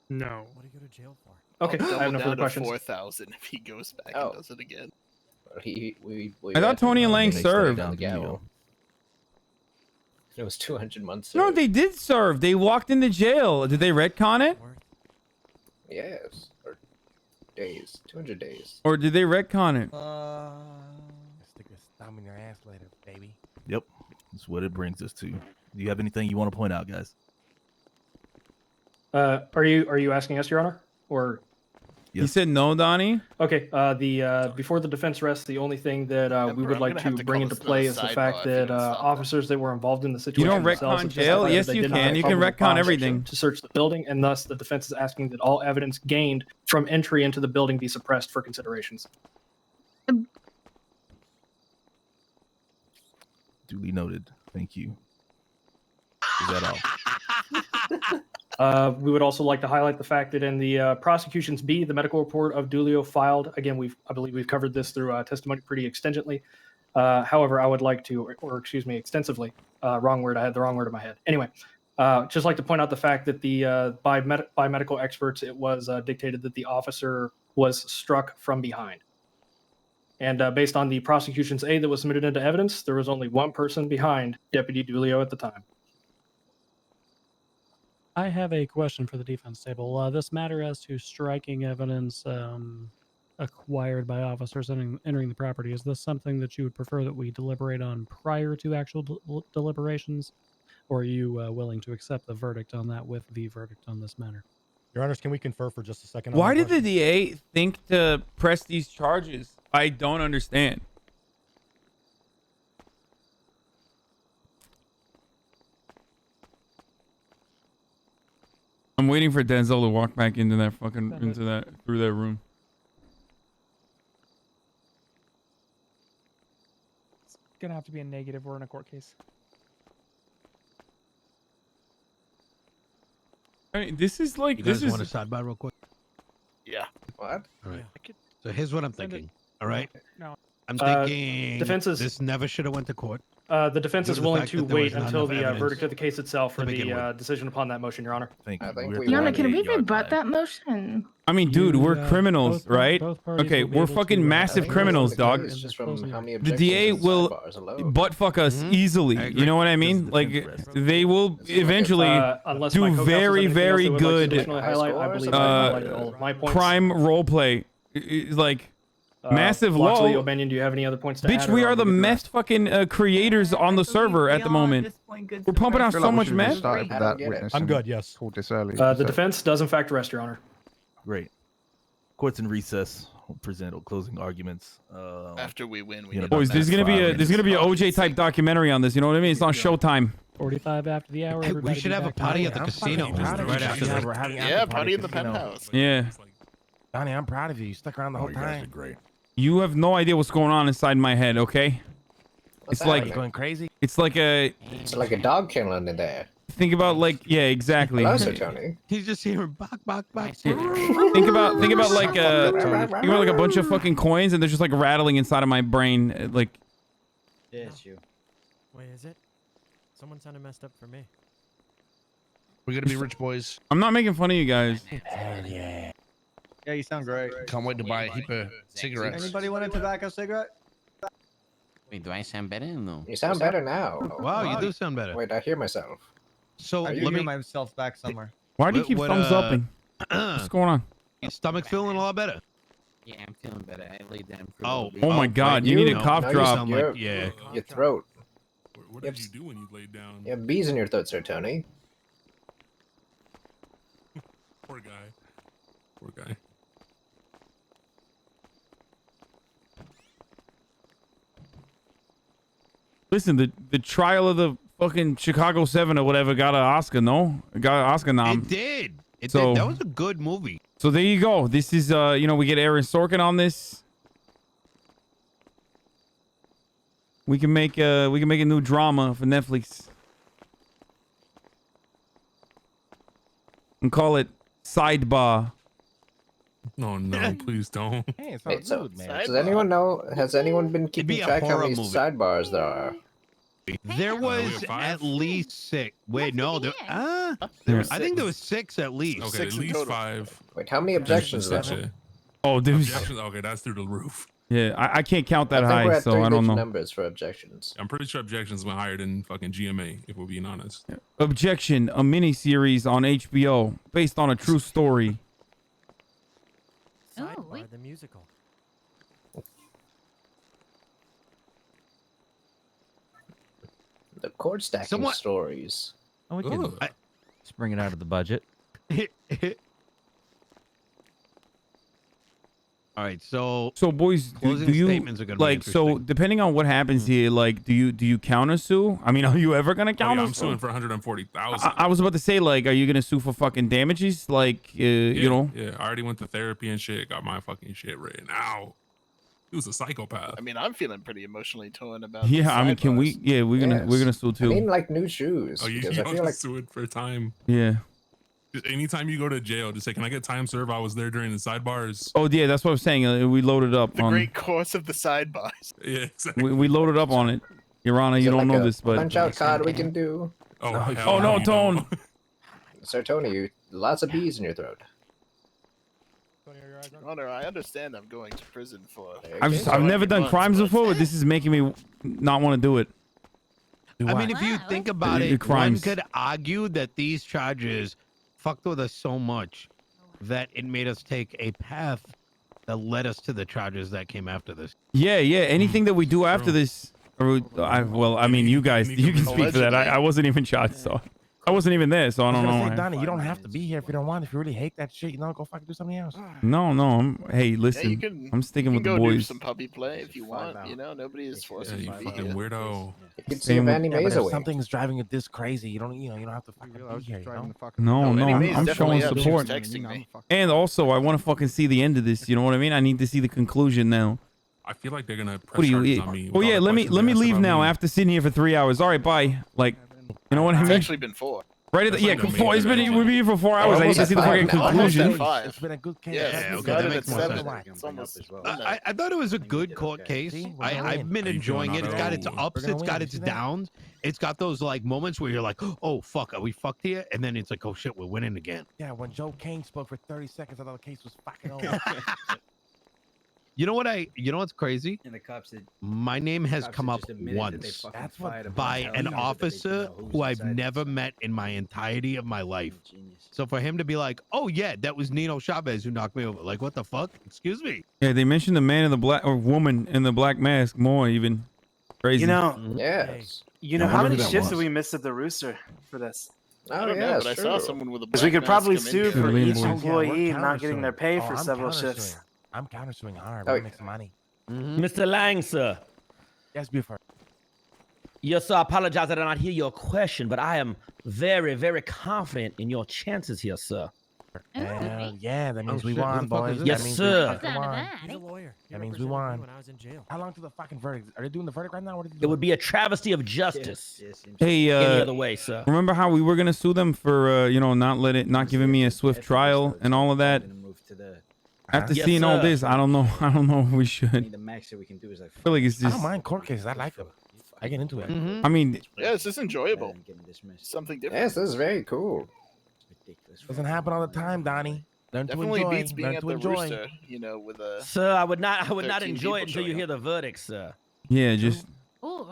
No. What do you go to jail for? Okay, I'll I have no double further down to questions. 4,000 if he goes back Oh. and does it again. We I thought Tony and Lang they served. down the gavel. It was 200 months. No, served. they did serve. They walked into jail. Did they retcon it? Yes. Or days. 200 days. Or did they retcon it? Stick a thumb in your ass later, baby. Yep, that's what it brings us to. Do you have anything you want to point out, guys? Are you asking us, Your Honor, or He said no, Donnie. Okay. Before the defense rests, the only thing that we would I'm like gonna have to to bring call into this play another is the sidebar fact if you that don't stop that. officers that were involved in the You situation don't themselves retcon have jail? testified Yes, that they you did not can. have You can probable retcon cause everything. to search the building, and thus the defense is asking that all evidence gained from entry into the building be suppressed for considerations. Duly noted. Thank you. Is that all? We would also like to highlight the fact that in the prosecution's B, the medical report of Dulio filed. Again, I believe we've covered this through testimony pretty extensively. However, I would like to, or excuse me, extensively. Wrong word. I had the wrong word in my head. Anyway, just like to point out the fact that by medical experts, it was dictated that the officer was struck from behind. And based on the prosecution's A that was submitted into evidence, there was only one person behind Deputy Dulio at the time. I have a question for the defense table. This matter as to striking evidence acquired by officers entering the property, is this something that you would prefer that we deliberate on prior to actual deliberations? Or are you willing to accept the verdict on that with the verdict on this matter? Your Honors, can we confer for just a second? On Why that did the question? DA think to press these charges? I don't understand. I'm waiting for Denzel to walk back into that through that room. It's gonna have to be a negative. We're in a court case. I mean, this is like You this guys is want a sidebar real quick? Yeah. What? All right. So here's what I'm thinking. All right. No. I'm thinking defenses- this never should have went to court. The defense Due is to the willing fact to that there was wait not until enough the evidence verdict of the case itself for to begin the with. decision upon that motion, Your Honor. Thank you. I think We're we Your Honor, want can we 28-yard rebut line. that motion? I mean, dude, we're criminals, both right? parties Okay, will be we're able fucking to, massive I think criminals, that's the dog. case, just from how many The DA objections and will sidebars alone. butt fuck us Mhm. easily. I You agree. know what I mean? the Like defense rests. they will eventually Unless my do co-counsel has very, anything else very they would like to good additionally highlight, I believe I've highlighted all of my points. crime role play. Like massive Loxley, low. O'Banion, do you have any other points to add? Bitch, or we are are the good to meth rest? fucking creators on the server at the moment. We're pumping out so much meth. I don't get it. I'm good. Yes. The defense does in fact rest, Your Honor. Great. Court's in recess. We'll present closing arguments. After we win, we you know, need Boys, to there's gonna be a minutes. OJ type documentary on this. You know what I mean? It's not Showtime. 45 after the hour. Hey, we everybody should be have a back to party normal. at the casino right after this. Yeah, party in the penthouse. Yeah. Donnie, I'm proud of you. You stuck around the whole You guys are time. great. You have no idea what's going on inside my head, okay? What's It's like happening? Going crazy? it's like a It's like a dog kennel in there. think about like yeah, exactly. Hello, Sir Tony. He's just hearing bok bok bok. Think about like a bunch of fucking coins and they're just like rattling inside of my brain like Yeah, it's you. Wait, is it? Someone sounded messed up for me. We're gonna be rich boys. I'm not making fun of you guys. Hell yeah. Yeah, you sound great. Can't wait to buy a heap of cigarettes. Anybody want a tobacco cigarette? Wait, do I sound better? No. You sound better now. Wow, you do sound better. Wait, I hear myself. So I do let hear me. myself back somewhere. Why do you keep thumbs upping? What's going on? Your stomach feeling a lot better. Yeah, I'm feeling better. I laid down for a Oh, little bit. Oh my god, you need a cough No, you drop. sound like- Yeah. Your throat. What did you do when you laid down? You have bees in your throat, Sir Tony. Poor guy. Poor guy. Listen, the trial of the fucking Chicago 7 or whatever got an Oscar, no? It got an Oscar nom. It did. It So- did. That was a good movie. So there you go. This is we get Aaron Sorkin on this. We can make a new drama for Netflix. And call it Sidebar. No, no, please don't. Hey, it's Hey, all so, good, man. does anyone know? Has anyone been keeping be a track how horror many movie. sidebars there are? There was at least 6. Wait, no. There I think there was 6 at least. Okay, Six at in least total. 5. Wait, how many objections That's there? it. Oh, dude. Objections? Okay, that's through the roof. Yeah, I can't count that I think we're high, at so I don't three-digit know. numbers for objections. I'm pretty sure objections went higher than fucking GMA, if we're being honest. Objection, a mini-series on HBO based on a true story. Sidebar, the musical. The cord stacking stories. Oh, we can just bring it out of the budget. All right, so boys, closing do you statements are gonna be like so? interesting. Depending on what happens here, like, do you counter sue? I mean, are you ever gonna Oh, yeah, counter I'm sue? suing for 140,000. I was about to say, like, are you gonna sue for fucking damages? Like, you know? Yeah, I already went to therapy and shit. Got my fucking shit written out. He was a psychopath. I mean, I'm feeling pretty emotionally torn about. Yeah, I mean, can we? Yeah, we're gonna sue too. I mean, like new shoes. Oh, you because I don't feel like sue it for time. Yeah. Just anytime you go to jail, just say, "Can I get time served? I was there during the sidebars." Oh yeah, that's what I'm saying. We loaded up The on. great course of the sidebars. Yeah, exactly. We loaded up on it. Your Honor, Is you it don't like know a this, but punch out card we can do. Oh, no, hell oh no, you Tone. Sir Tony, you lots of bees in your throat. Honor, I understand I'm going to prison for. I've never done crimes before, but this is making me not want to do it. I mean, if you think about it, one crimes. could argue that these charges fucked with us so much that it made us take a path that led us to the charges that came after this. Yeah. Anything that we do after this, or I mean, you guys, you can speak for that. I wasn't even charged, so I wasn't even there, so I don't know. Donnie, you don't have to be here if you don't want. If you really hate that shit, go fucking do something else. No. Hey, Yeah, listen, you can. I'm sticking you with can the go do boys. some puppy play if you want. You know, nobody is forcing you you to be fucking here. weirdo. See Vandy Yeah, but Mays if away. something's driving it this crazy, you don't have to fucking be here. No, Eddie I'm May's showing definitely up. She was support. texting me. And also, I want to fucking see the end of this. You know what I mean? I need to see the conclusion now. I feel like they're gonna press What do charges you? on me. Oh yeah, let me leave now after sitting here for 3 hours. All right, bye. Like, you know what I It's mean? actually been 4. Right at the, yeah, like the before main it's been event. we've been here for 4 hours. I need to see the fucking conclusion. It's been a good case. Yeah, okay, that makes more sense. It's almost. I thought it was a good court case. I've been enjoying it. It's got its ups, it's got its downs. It's got those like moments where you're like, oh fuck, are we fucked here? And then it's like, oh shit, we're winning again. Yeah, when Joe Kane spoke for 30 seconds, I thought the case was fucking over. You know what's crazy? And the cops did. My name has cops come had up just admitted that they once fucking That's what- fired a by bunch of an hell, that they officer didn't know who who was I've inside. never met in my entirety of my life. Genius. So for him to be like, oh yeah, that was Nino Chavez who knocked me over. Like, what the fuck? Excuse me. Yeah, they mentioned the man in the black or woman in the black mask more even. Crazy. You know, Yes. you know I how wonder many who that shifts was. did we miss at the Rooster for this? I Oh don't know, yeah, but I saw someone with a. Because we black could probably mask come in sue here. for Lean each boys. employee not getting their pay for I'm several countersuing. shifts. I'm countersuing hard. Oh, We're gonna make some money. Mr. Lang, sir. Yes, Buford. Yes, sir. I apologize I did not hear your question, but I am very, very confident in your chances here, sir. Yeah, that means we shit, who won, the fuck boys. is That this? Yes, means sir. We fucking won. He's a lawyer. That means we won. When I was in jail. How long to the fucking verdict? Are they doing the verdict right now? What are they It doing? would be a travesty of justice. Hey, Any other way, sir. remember how we were gonna sue them for not giving me a swift trial and all of that? After Yes, seeing all sir. this, I don't know if we should. The max that we can do is like. I feel like it's I just. don't mind court cases. I like them. I get into it. Mm-hmm. I mean, Yeah, it's just enjoyable. Something different. Yes, this is very cool. Doesn't happen all the time, Donnie. Learn Definitely to enjoy. beats being Learn at to the enjoy. Rooster, with a. Sir, I would not 13 enjoy it people until you showing hear up. the verdict, sir. yeah, just Ooh.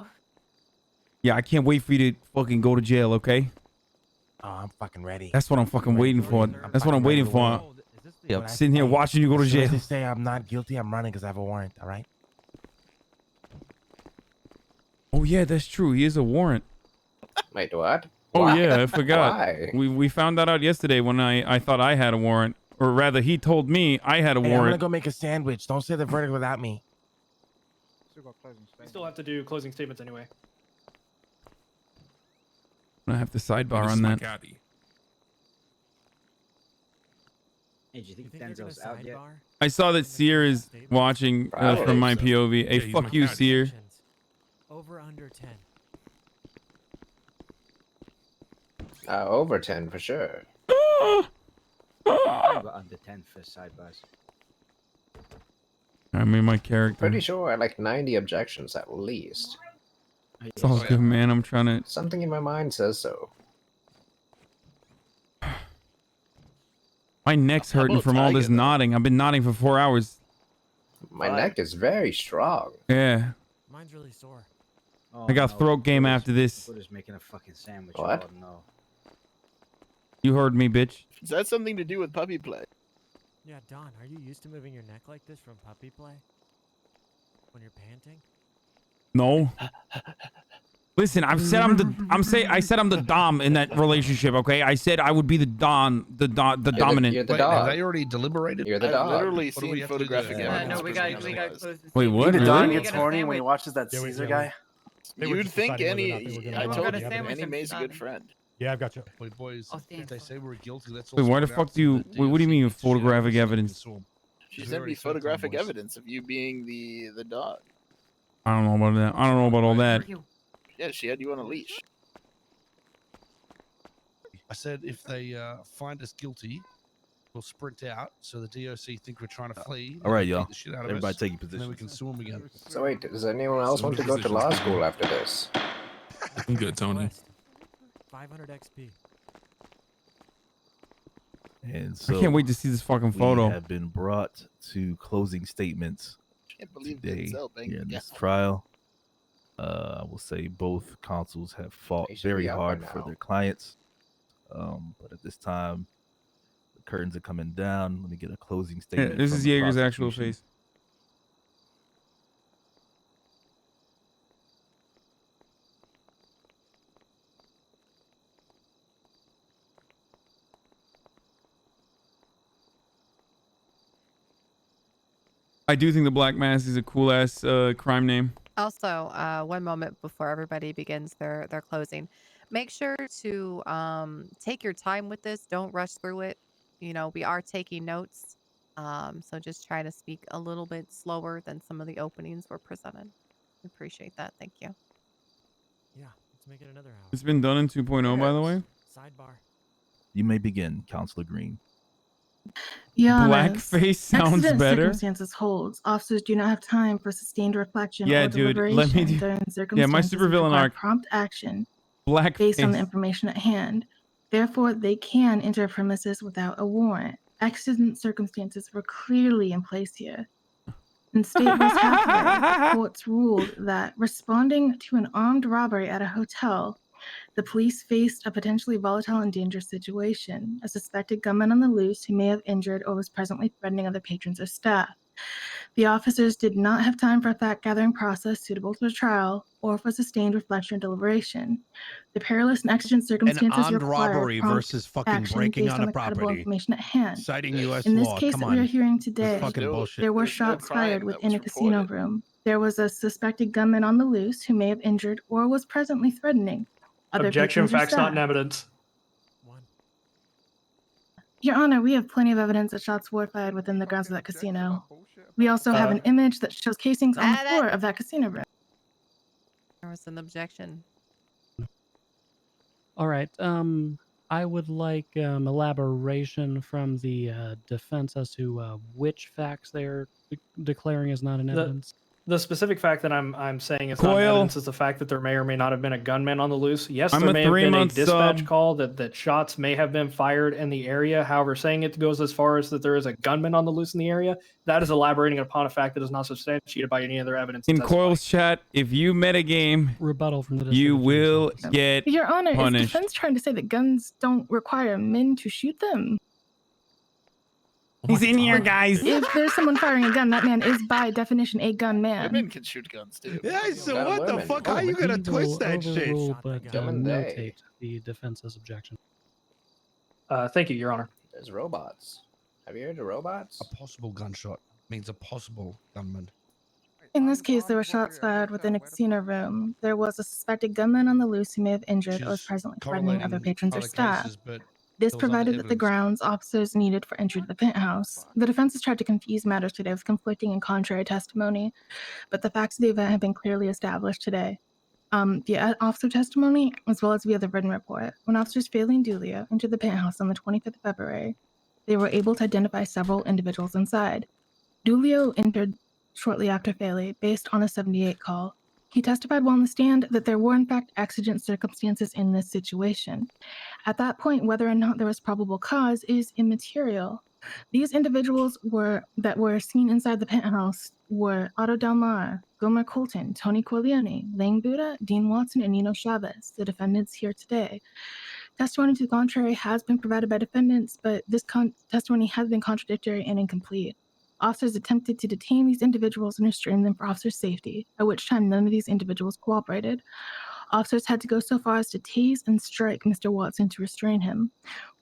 yeah. I can't wait for you to fucking go to jail. Okay, Oh, I'm fucking ready. that's what I'm fucking waiting for. That's what I'm waiting for. When I- Sitting here hey, watching you go to as soon as jail. they say I'm not guilty, I'm running because I have a warrant. All right. Oh yeah, that's true. He is a warrant. Wait, what? Oh Why? yeah, I forgot. Why? We found that out yesterday when I thought I had a warrant, or rather, he told me I had a Hey, I'm gonna warrant. go make a sandwich. Don't say the verdict without me. We still have to do closing statements anyway. I have to sidebar This is on my that. caddy. Hey, do you think Denzel's out yet? I saw that Seer is watching from my POV. Hey, Yeah, he's fuck my you, caddy. Seer. Over under 10. Over 10 for sure. Probably about under 10 for sidebars. I mean, my character. Pretty sure I like 90 objections at least. It's all good, man. I'm trying to. Something in my mind says so. My neck's How hurting about from all this Tiger, though? nodding. I've been nodding for 4 hours. My neck is very strong. Yeah. Mine's really sore. I got throat game after this. Buddha's making a fucking sandwich. What? Oh, no. You heard me, bitch. Is that something to do with puppy play? Yeah, Don, are you used to moving your neck like this from puppy play? When you're panting? No. Listen, I said I'm the dom in that relationship. Okay, I said I would be the dominant. Wait, have they already deliberated? I've literally seen photographic evidence. No, we got close this. Wait, what? The Don Really? gets horny when he watches that Yeah, Caesar yeah, guy. They were You'd just think deciding whether or not they were any. gonna I allow told the you, evidence. Annie Mae's a good friend. Yeah, I've got you. Wait, boys, if they say we're guilty, let's Wait, why the fuck do you? Wait, what do you mean photographic evidence? She sent me photographic evidence of you being the dog. I don't know about that. I don't know about all that. Yeah, she had you on a leash. I said if they find us guilty, we'll sprint out so the DOC think we're trying to flee. All right, They'll y'all. beat the shit out of Everybody us, take your and then we positions. can sue them again. So wait, does anyone else want to go to law school after this? I'm good, Tony. 500 XP. And so I can't wait to see this fucking we photo. have been brought to closing statements Can't believe today Denzel banged here in the this guy. trial. I will say both counsels have fought They should very be out by hard for now. their clients. But at this time, the curtains are coming down. Let me get a closing Yeah, statement. this from is the Jaeger's actual prosecution. face. I do think the Black Mass is a cool ass crime name. Also, one moment before everybody begins their closing, make sure to take your time with this. Don't rush through it. You know, we are taking notes, so just try to speak a little bit slower than some of the openings were presented. Appreciate that. Thank you. Yeah, let's make it another hour. It's been done in 2.0, by the way. Sidebar. You may begin, Counselor Green. Blackface sounds Exigent better. Circumstances holds. Officers do not have time for sustained reflection Yeah, or dude, deliberation let me do- during Yeah, circumstances my which supervillain require arc. prompt action Blackface. based on the information at hand. Therefore, they can enter premises without a warrant. Exigent circumstances were clearly in place here. In State vs. Hathaway, the courts ruled that responding to an armed robbery at a hotel, the police faced a potentially volatile and dangerous situation. A suspected gunman on the loose who may have injured or was presently threatening other patrons or staff. The officers did not have time for a fact-gathering process suitable to a trial or for sustained reflection or deliberation. The perilous and exigent An circumstances armed require robbery prompt versus fucking action breaking based on on a the credible property. information at hand. Citing U.S. In this law. case Come that we are on. hearing This is today, fucking bullshit. there were There's no shots fired crime that within was a casino reported. room. There was a suspected gunman on the loose who may have injured or was presently threatening other Objection. patrons or Facts not in staff. evidence. Your Honor, we have plenty of evidence that shots were fired within the grounds of that casino. We also have an image that shows casings on the floor of that casino room. There was an objection. All right. I would like elaboration from the defense as to which facts they're declaring as not in evidence. The specific fact that I'm saying is not Coil. evidence is the fact that there may or may not have been a gunman on the loose. Yes, I'm there a may have been a 3-month dispatch sub. call that shots may have been fired in the area. However, saying it goes as far as that there is a gunman on the loose in the area, that is elaborating upon a fact that is not substantiated by any other evidence. In That's Coil's chat, if you metagame, rebuttal from the you will get Your Honor, is punished. defense trying to say that guns don't require men to shoot them? He's in here, guys. If there's someone firing a gun, that man is by definition a gunman. Women can shoot guns too. Yeah, so Got what the women. fuck? How you We gonna will twist that shit? overrule, but Gun they. notate the defense's objection. Thank you, Your Honor. There's robots. Have you heard of robots? A possible gunshot means a possible gunman. In this case, there were shots fired within a casino room. There was a suspected gunman on the loose who may have injured or was presently threatening other patrons or staff. This provided that the grounds officers needed for entry to the penthouse. The defense has tried to confuse matters today with conflicting and contrary testimony, but the facts of the event have been clearly established today. The officer testimony, as well as via the written report, when officers Faley and Dulio entered the penthouse on the 25th of February, they were able to identify several individuals inside. Dulio entered shortly after Faley, based on a 78 call. He testified while on the stand that there were in fact exigent circumstances in this situation. At that point, whether or not there was probable cause is immaterial. These individuals that were seen inside the penthouse were Otto Del Mar, Gomer Colton, Tony Corleone, Lang Buddha, Dean Watson, and Nino Chavez, the defendants here today. Testimony to the contrary has been provided by defendants, but this testimony has been contradictory and incomplete. Officers attempted to detain these individuals and restrain them for officer safety, at which time none of these individuals cooperated. Officers had to go so far as to tase and strike Mr. Watson to restrain him.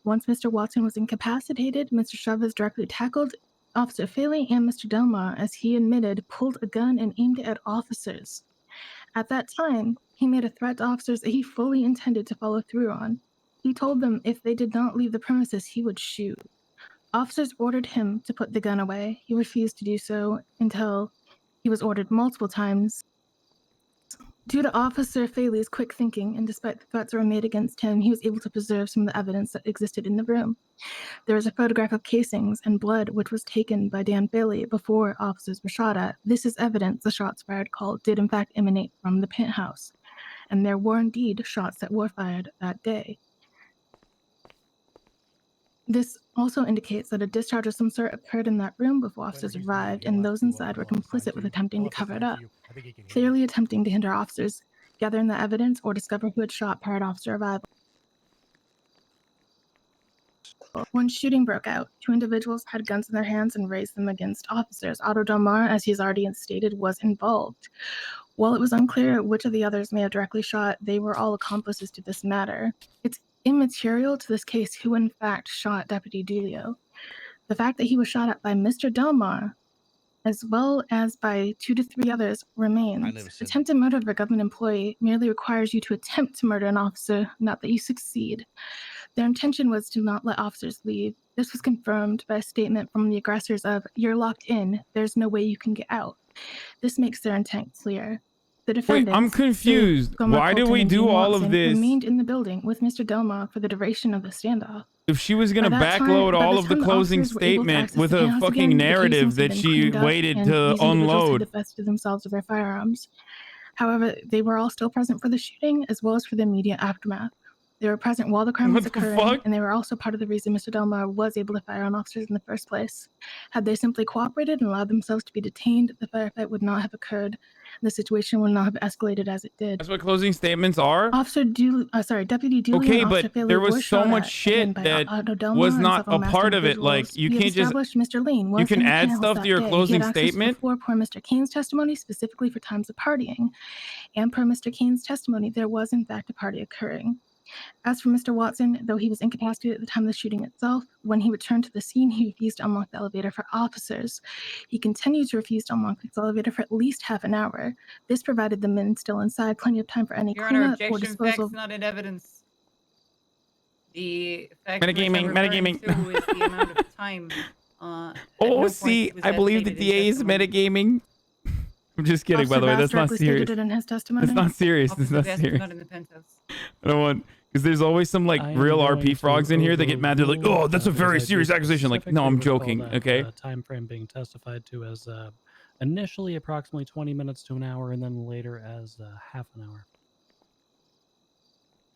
Once Mr. Watson was incapacitated, Mr. Chavez directly tackled Officer Faley and Mr. Delmar, as he admitted, pulled a gun and aimed it at officers. At that time, he made a threat to officers that he fully intended to follow through on. He told them if they did not leave the premises, he would shoot. Officers ordered him to put the gun away. He refused to do so until he was ordered multiple times. Due to Officer Faley's quick thinking, and despite the threats that were made against him, he was able to preserve some of the evidence that existed in the room. There is a photograph of casings and blood which was taken by Dan Faley before officers were shot at. This is evidence the shots fired call did in fact emanate from the penthouse, and there were indeed shots that were fired that day. This also indicates that a discharge of some sort occurred in that room before officers arrived, and those inside were complicit with attempting to cover it up, clearly attempting to hinder officers gathering the evidence or discover who had shot prior to officer arrival. When shooting broke out, 2 individuals had guns in their hands and raised them against officers. Otto Delmar, as he's already stated, was involved. While it was unclear which of the others may have directly shot, they were all accomplices to this matter. It's immaterial to this case who in fact shot Deputy Dulio. The fact that he was shot at by Mr. Delmar, as well as by 2 to 3 others, remains. Attempted murder of a government employee merely requires you to attempt to murder an officer, not that you succeed. Their intention was to not let officers leave. This was confirmed by a statement from the aggressors of, "You're locked in, there's no way you can get out." This makes their intent clear. The defendants, Wait, I'm confused. Why did we do all of this? Remained in the building with Mr. Delmar for the duration of the standoff. If she was going to backload all of the closing statement with a fucking narrative that she waited to unload. Had divested themselves of their firearms. However, they were all still present for the shooting as well as for the immediate aftermath. They were present while the crime was occurring, and they were also part of the reason Mr. Delmar was able to fire on officers in the first place. Had they simply cooperated and allowed themselves to be detained, the firefight would not have occurred. The situation would not have escalated as it did. That's what closing statements are? Deputy Dulio okay, and but Officer there Faley were was so shot much at, shit again, by that Otto Delmar was and not several a masked part of it. Like, individuals. you We have can't just... established Mr. Lane was You can in the add penthouse stuff that to your day. He closing had access statement? before per Mr. Kane's testimony, specifically for times of partying. And per Mr. Kane's testimony, there was in fact a party occurring. As for Mr. Watson, though he was incapacitated at the time of the shooting itself, when he returned to the scene, he refused to unlock the elevator for officers. He continued to refuse to unlock the elevator for at least half an hour. This provided the men still inside plenty of time for any Your Honor, cleanup or objection, disposal. facts not in evidence. The fact Metagaming, which I'm referring metagaming. to is the amount of time. At Oh, no point see, was I that believe the stated in DA is testimony. metagaming. I'm just kidding, by the way. Officer That's Bass not directly serious. stated it in his testimony. That's not serious. That's Officer not Bass was serious. not in the penthouse. I don't want... Because there's always some, like, I am real going RP to frogs in here that get mad. They're like, overrule, oh, that's a because very I do serious accusation. Like, no, I'm specifically joking, recall that, okay? time frame being testified to as initially approximately 20 minutes to an hour, and then later as half an hour.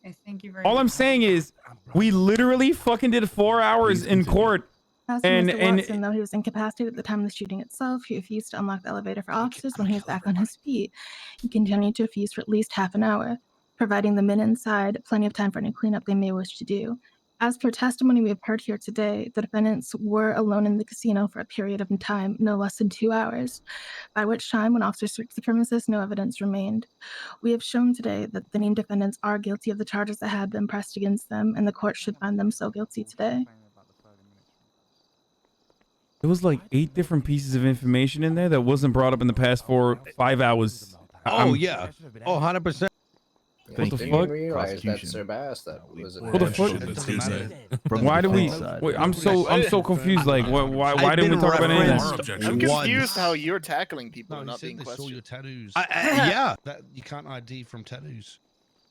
Yes, thank you very All much. I'm saying is, we literally fucking did 4 hours in court. As for And, Mr. Watson, though he was incapacitated at the time of the shooting itself, he refused to unlock the elevator for officers when he was back on his feet. He continued to refuse for at least half an hour, providing the men inside plenty of time for any cleanup they may wish to do. As per testimony we have heard here today, the defendants were alone in the casino for a period of time no less than 2 hours, by which time, when officers searched the premises, no evidence remained. We have shown today that the named defendants are guilty of the charges that had been pressed against them, and the court should find them so guilty today. There was like 8 different pieces of information in there that wasn't brought up in the past 5 hours. Oh, yeah. Oh, 100%. What the Didn't fuck? realize that Sir Bass, that was it. What the fuck? Why do we? Wait, I'm so confused. Like, why didn't we talk about any of that? I'm confused how you're tackling people No, and he not said being they saw questioned. your tattoos. Yeah. That you can't ID from tattoos.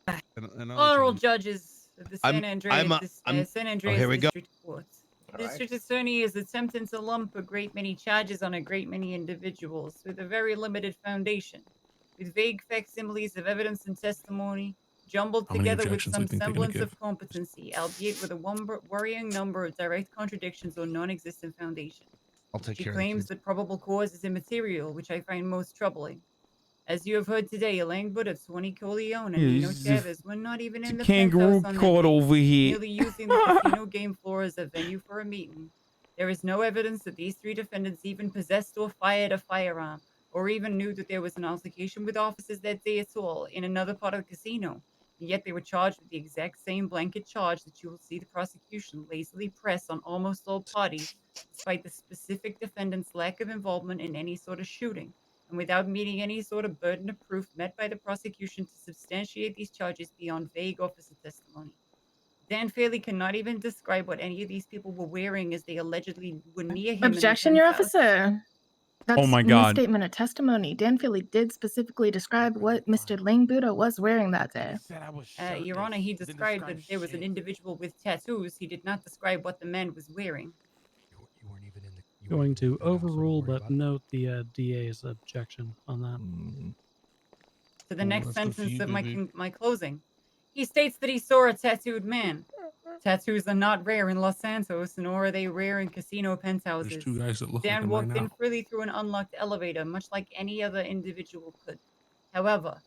And Honorable judges of the San I'm- Andreas, I'm- San oh, Andreas here we go. District Court. The district attorney is attempting to lump a great many charges on a great many individuals with a very limited foundation, with vague facsimiles of evidence and testimony, jumbled How many together with objections do some you think they're gonna semblance of give? competency, albeit with a worrying number of direct contradictions or non-existent foundation. I'll take She care claims of the that probable cause is immaterial, which I find most troubling. As you have heard today, Elaine Buddha, Tony Corleone, and Yeah, Nino this is Chavez were not even it's in a the kangaroo penthouse on that court day, over here. merely using the casino game floor as a venue for a meeting. There is no evidence that these 3 defendants even possessed or fired a firearm, or even knew that there was an altercation with officers that day at all in another part of the casino. And yet they were charged with the exact same blanket charge that you will see the prosecution lazily press on almost all parties, despite the specific defendant's lack of involvement in any sort of shooting, and without meeting any sort of burden of proof met by the prosecution to substantiate these charges beyond vague officer testimony. Dan Fairley cannot even describe what any of these people were wearing as they allegedly were near him. Objection, in the Your penthouse. Officer. That's Oh my God. misstatement of testimony. Dan Philly did specifically describe what Mr. Ling Buddha was wearing that day. Your Honor, he described that there was an individual with tattoos. He did not describe what the man was wearing. Going to overrule, but note the DA's objection on that. To the next sentence of my closing. He states that he saw a tattooed man. Tattoos are not rare in Los Santos, nor are they rare in casino penthouses. There's 2 guys that look like Dan him right walked in now. freely through an unlocked elevator, much like any other individual could. However,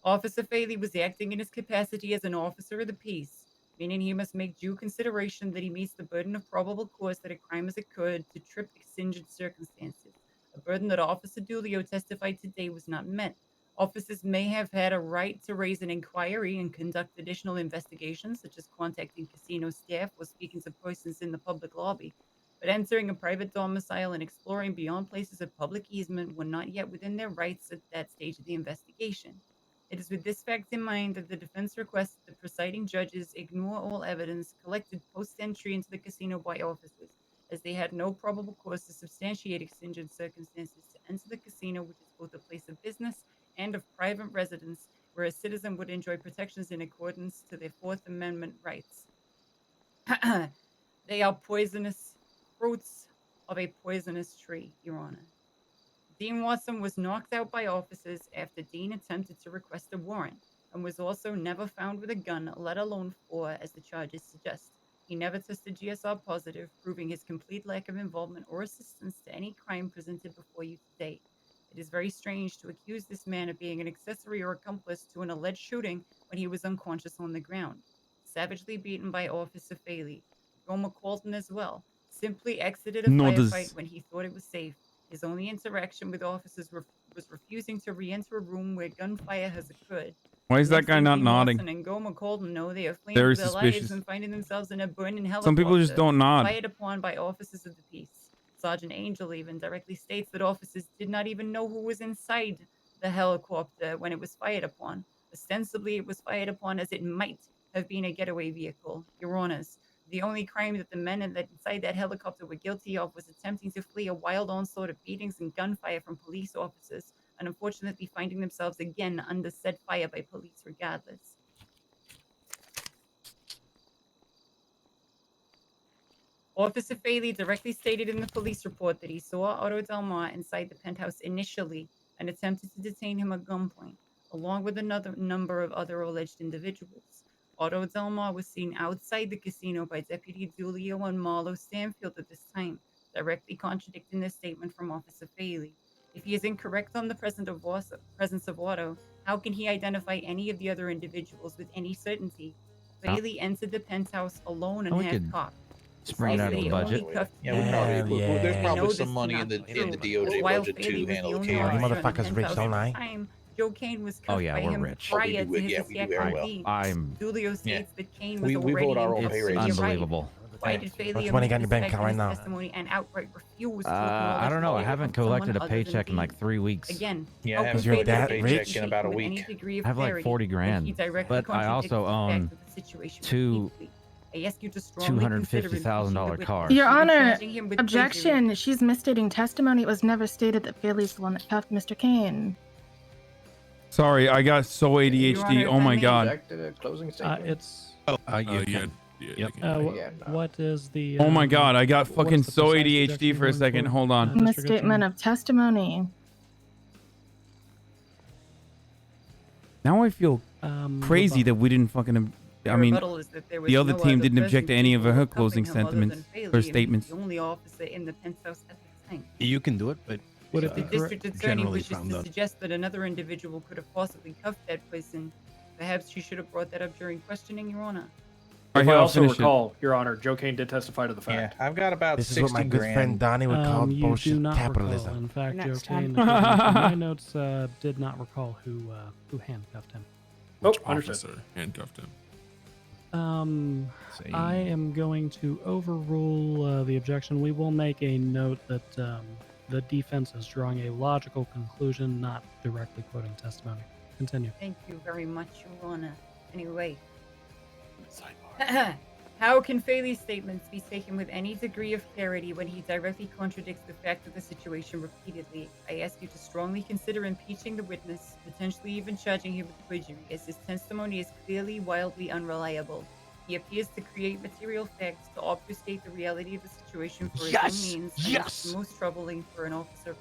Officer Faley was acting in his capacity as an officer of the peace, meaning he must make due consideration that he meets the burden of probable cause that a crime has occurred to trip exigent circumstances, a burden that Officer Dulio testified today was not met. Officers may have had a right to raise an inquiry and conduct additional investigations, such as contacting casino staff or speaking to persons in the public lobby, but entering a private domicile and exploring beyond places of public easement were not yet within their rights at that stage of the investigation. It is with this fact in mind that the defense requests that the presiding judges ignore all evidence collected post-entry into the casino by officers, as they had no probable cause to substantiate exigent circumstances to enter the casino, which is both a place of business and of private residence, where a citizen would enjoy protections in accordance to their Fourth Amendment rights. They are poisonous fruits of a poisonous tree, Your Honor. Dean Watson was knocked out by officers after Dean attempted to request a warrant, and was also never found with a gun, let alone 4, as the charges suggest. He never tested GSR positive, proving his complete lack of involvement or assistance to any crime presented before you today. It is very strange to accuse this man of being an accessory or accomplice to an alleged shooting when he was unconscious on the ground. Savagely beaten by Officer Faley. Goma Colton as well. Simply exited a firefight when he thought it was safe. His only interaction with officers was refusing to re-enter a room where gunfire has occurred. Why is that Next guy thing not Dean nodding? Watson and Goma Colton know they are fleeing Very for their suspicious. lives and finding themselves in a burning helicopter. Some people just don't nod. Fired upon by officers of the peace. Sergeant Angel even directly states that officers did not even know who was inside the helicopter when it was fired upon. Ostensibly, it was fired upon as it might have been a getaway vehicle. Your Honors, the only crime that the men inside that helicopter were guilty of was attempting to flee a wild onslaught of beatings and gunfire from police officers, and unfortunately finding themselves again under said fire by police regardless. Officer Faley directly stated in the police report that he saw Otto Del Mar inside the penthouse initially and attempted to detain him at gunpoint, along with another number of other alleged individuals. Otto Del Mar was seen outside the casino by Deputy Dulio and Marlo Stanfield at this time, directly contradicting the statement from Officer Faley. If he is incorrect on the presence of Otto, how can he identify any of the other individuals with any certainty? Faley entered the penthouse alone and half-cocked. Spring it out of the budget. There's probably some money in the DOJ budget to handle the chaos. You motherfuckers rich, don't I? Joe Kane was cuffed Oh yeah, by we're him rich. prior to his we do very well. I'm. Dulio states that Kane was We already vote our own in pay custody. raises. Unbelievable. Why did Faley What's money got in your bank account right now? testimony and outright refuse to I don't know. I haven't collected a paycheck in like 3 weeks. Again, Yeah, I Is haven't your paid my dad paycheck rich? in about a with any week. degree of I have like clarity, 40 he grand, directly but I contradicts also the own fact of the situation two deeply. I ask you to strongly consider $250,000 cars. Your Honor, charging him with objection. She's misstating testimony. It was never stated that Faley's the one that cuffed Mr. Kane. Sorry, I got so ADHD. Oh my God. It's. Yeah. What is the? Oh my God, I got what fucking is the so precise ADHD objection for a going second. for? Hold on. District Misstatement Attorney? of testimony. Now I feel crazy that we didn't fucking. I mean, rebuttal is that there was the other no team other didn't object to person any of capable her of cuffing closing him other sentiments than Faley, or and he was statements. the only officer in the penthouse at the time. You can do it, but Would it be The correct? district attorney generally wishes found to out. suggest that another individual could have possibly cuffed that person. Perhaps she should have brought that up during questioning, Your Honor. Alright, If here, I I'll also finish it. recall, Your Honor, Joe Kane did testify to the Yeah, fact. I've got about This is 60 what my good grand. friend Donnie would call You bullshit do not capitalism. recall. In fact, You're Joe not Kane, standing. my notes did not recall who handcuffed him. Which understood. officer handcuffed him? I am going to overrule the objection. We will make a note that the defense is drawing a logical conclusion, not directly quoting testimony. Continue. Thank you very much, Your Honor. Anyway. How can Faley's statements be taken with any degree of clarity when he directly contradicts the fact of the situation repeatedly? I ask you to strongly consider impeaching the witness, potentially even charging him with perjury, as his testimony is clearly wildly unreliable. He appears to create material facts to obfuscate the reality of the situation for his own means, and it's most troubling for an officer.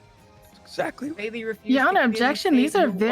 Exactly. Faley refused Yeah, on to clearly objection, state these are who very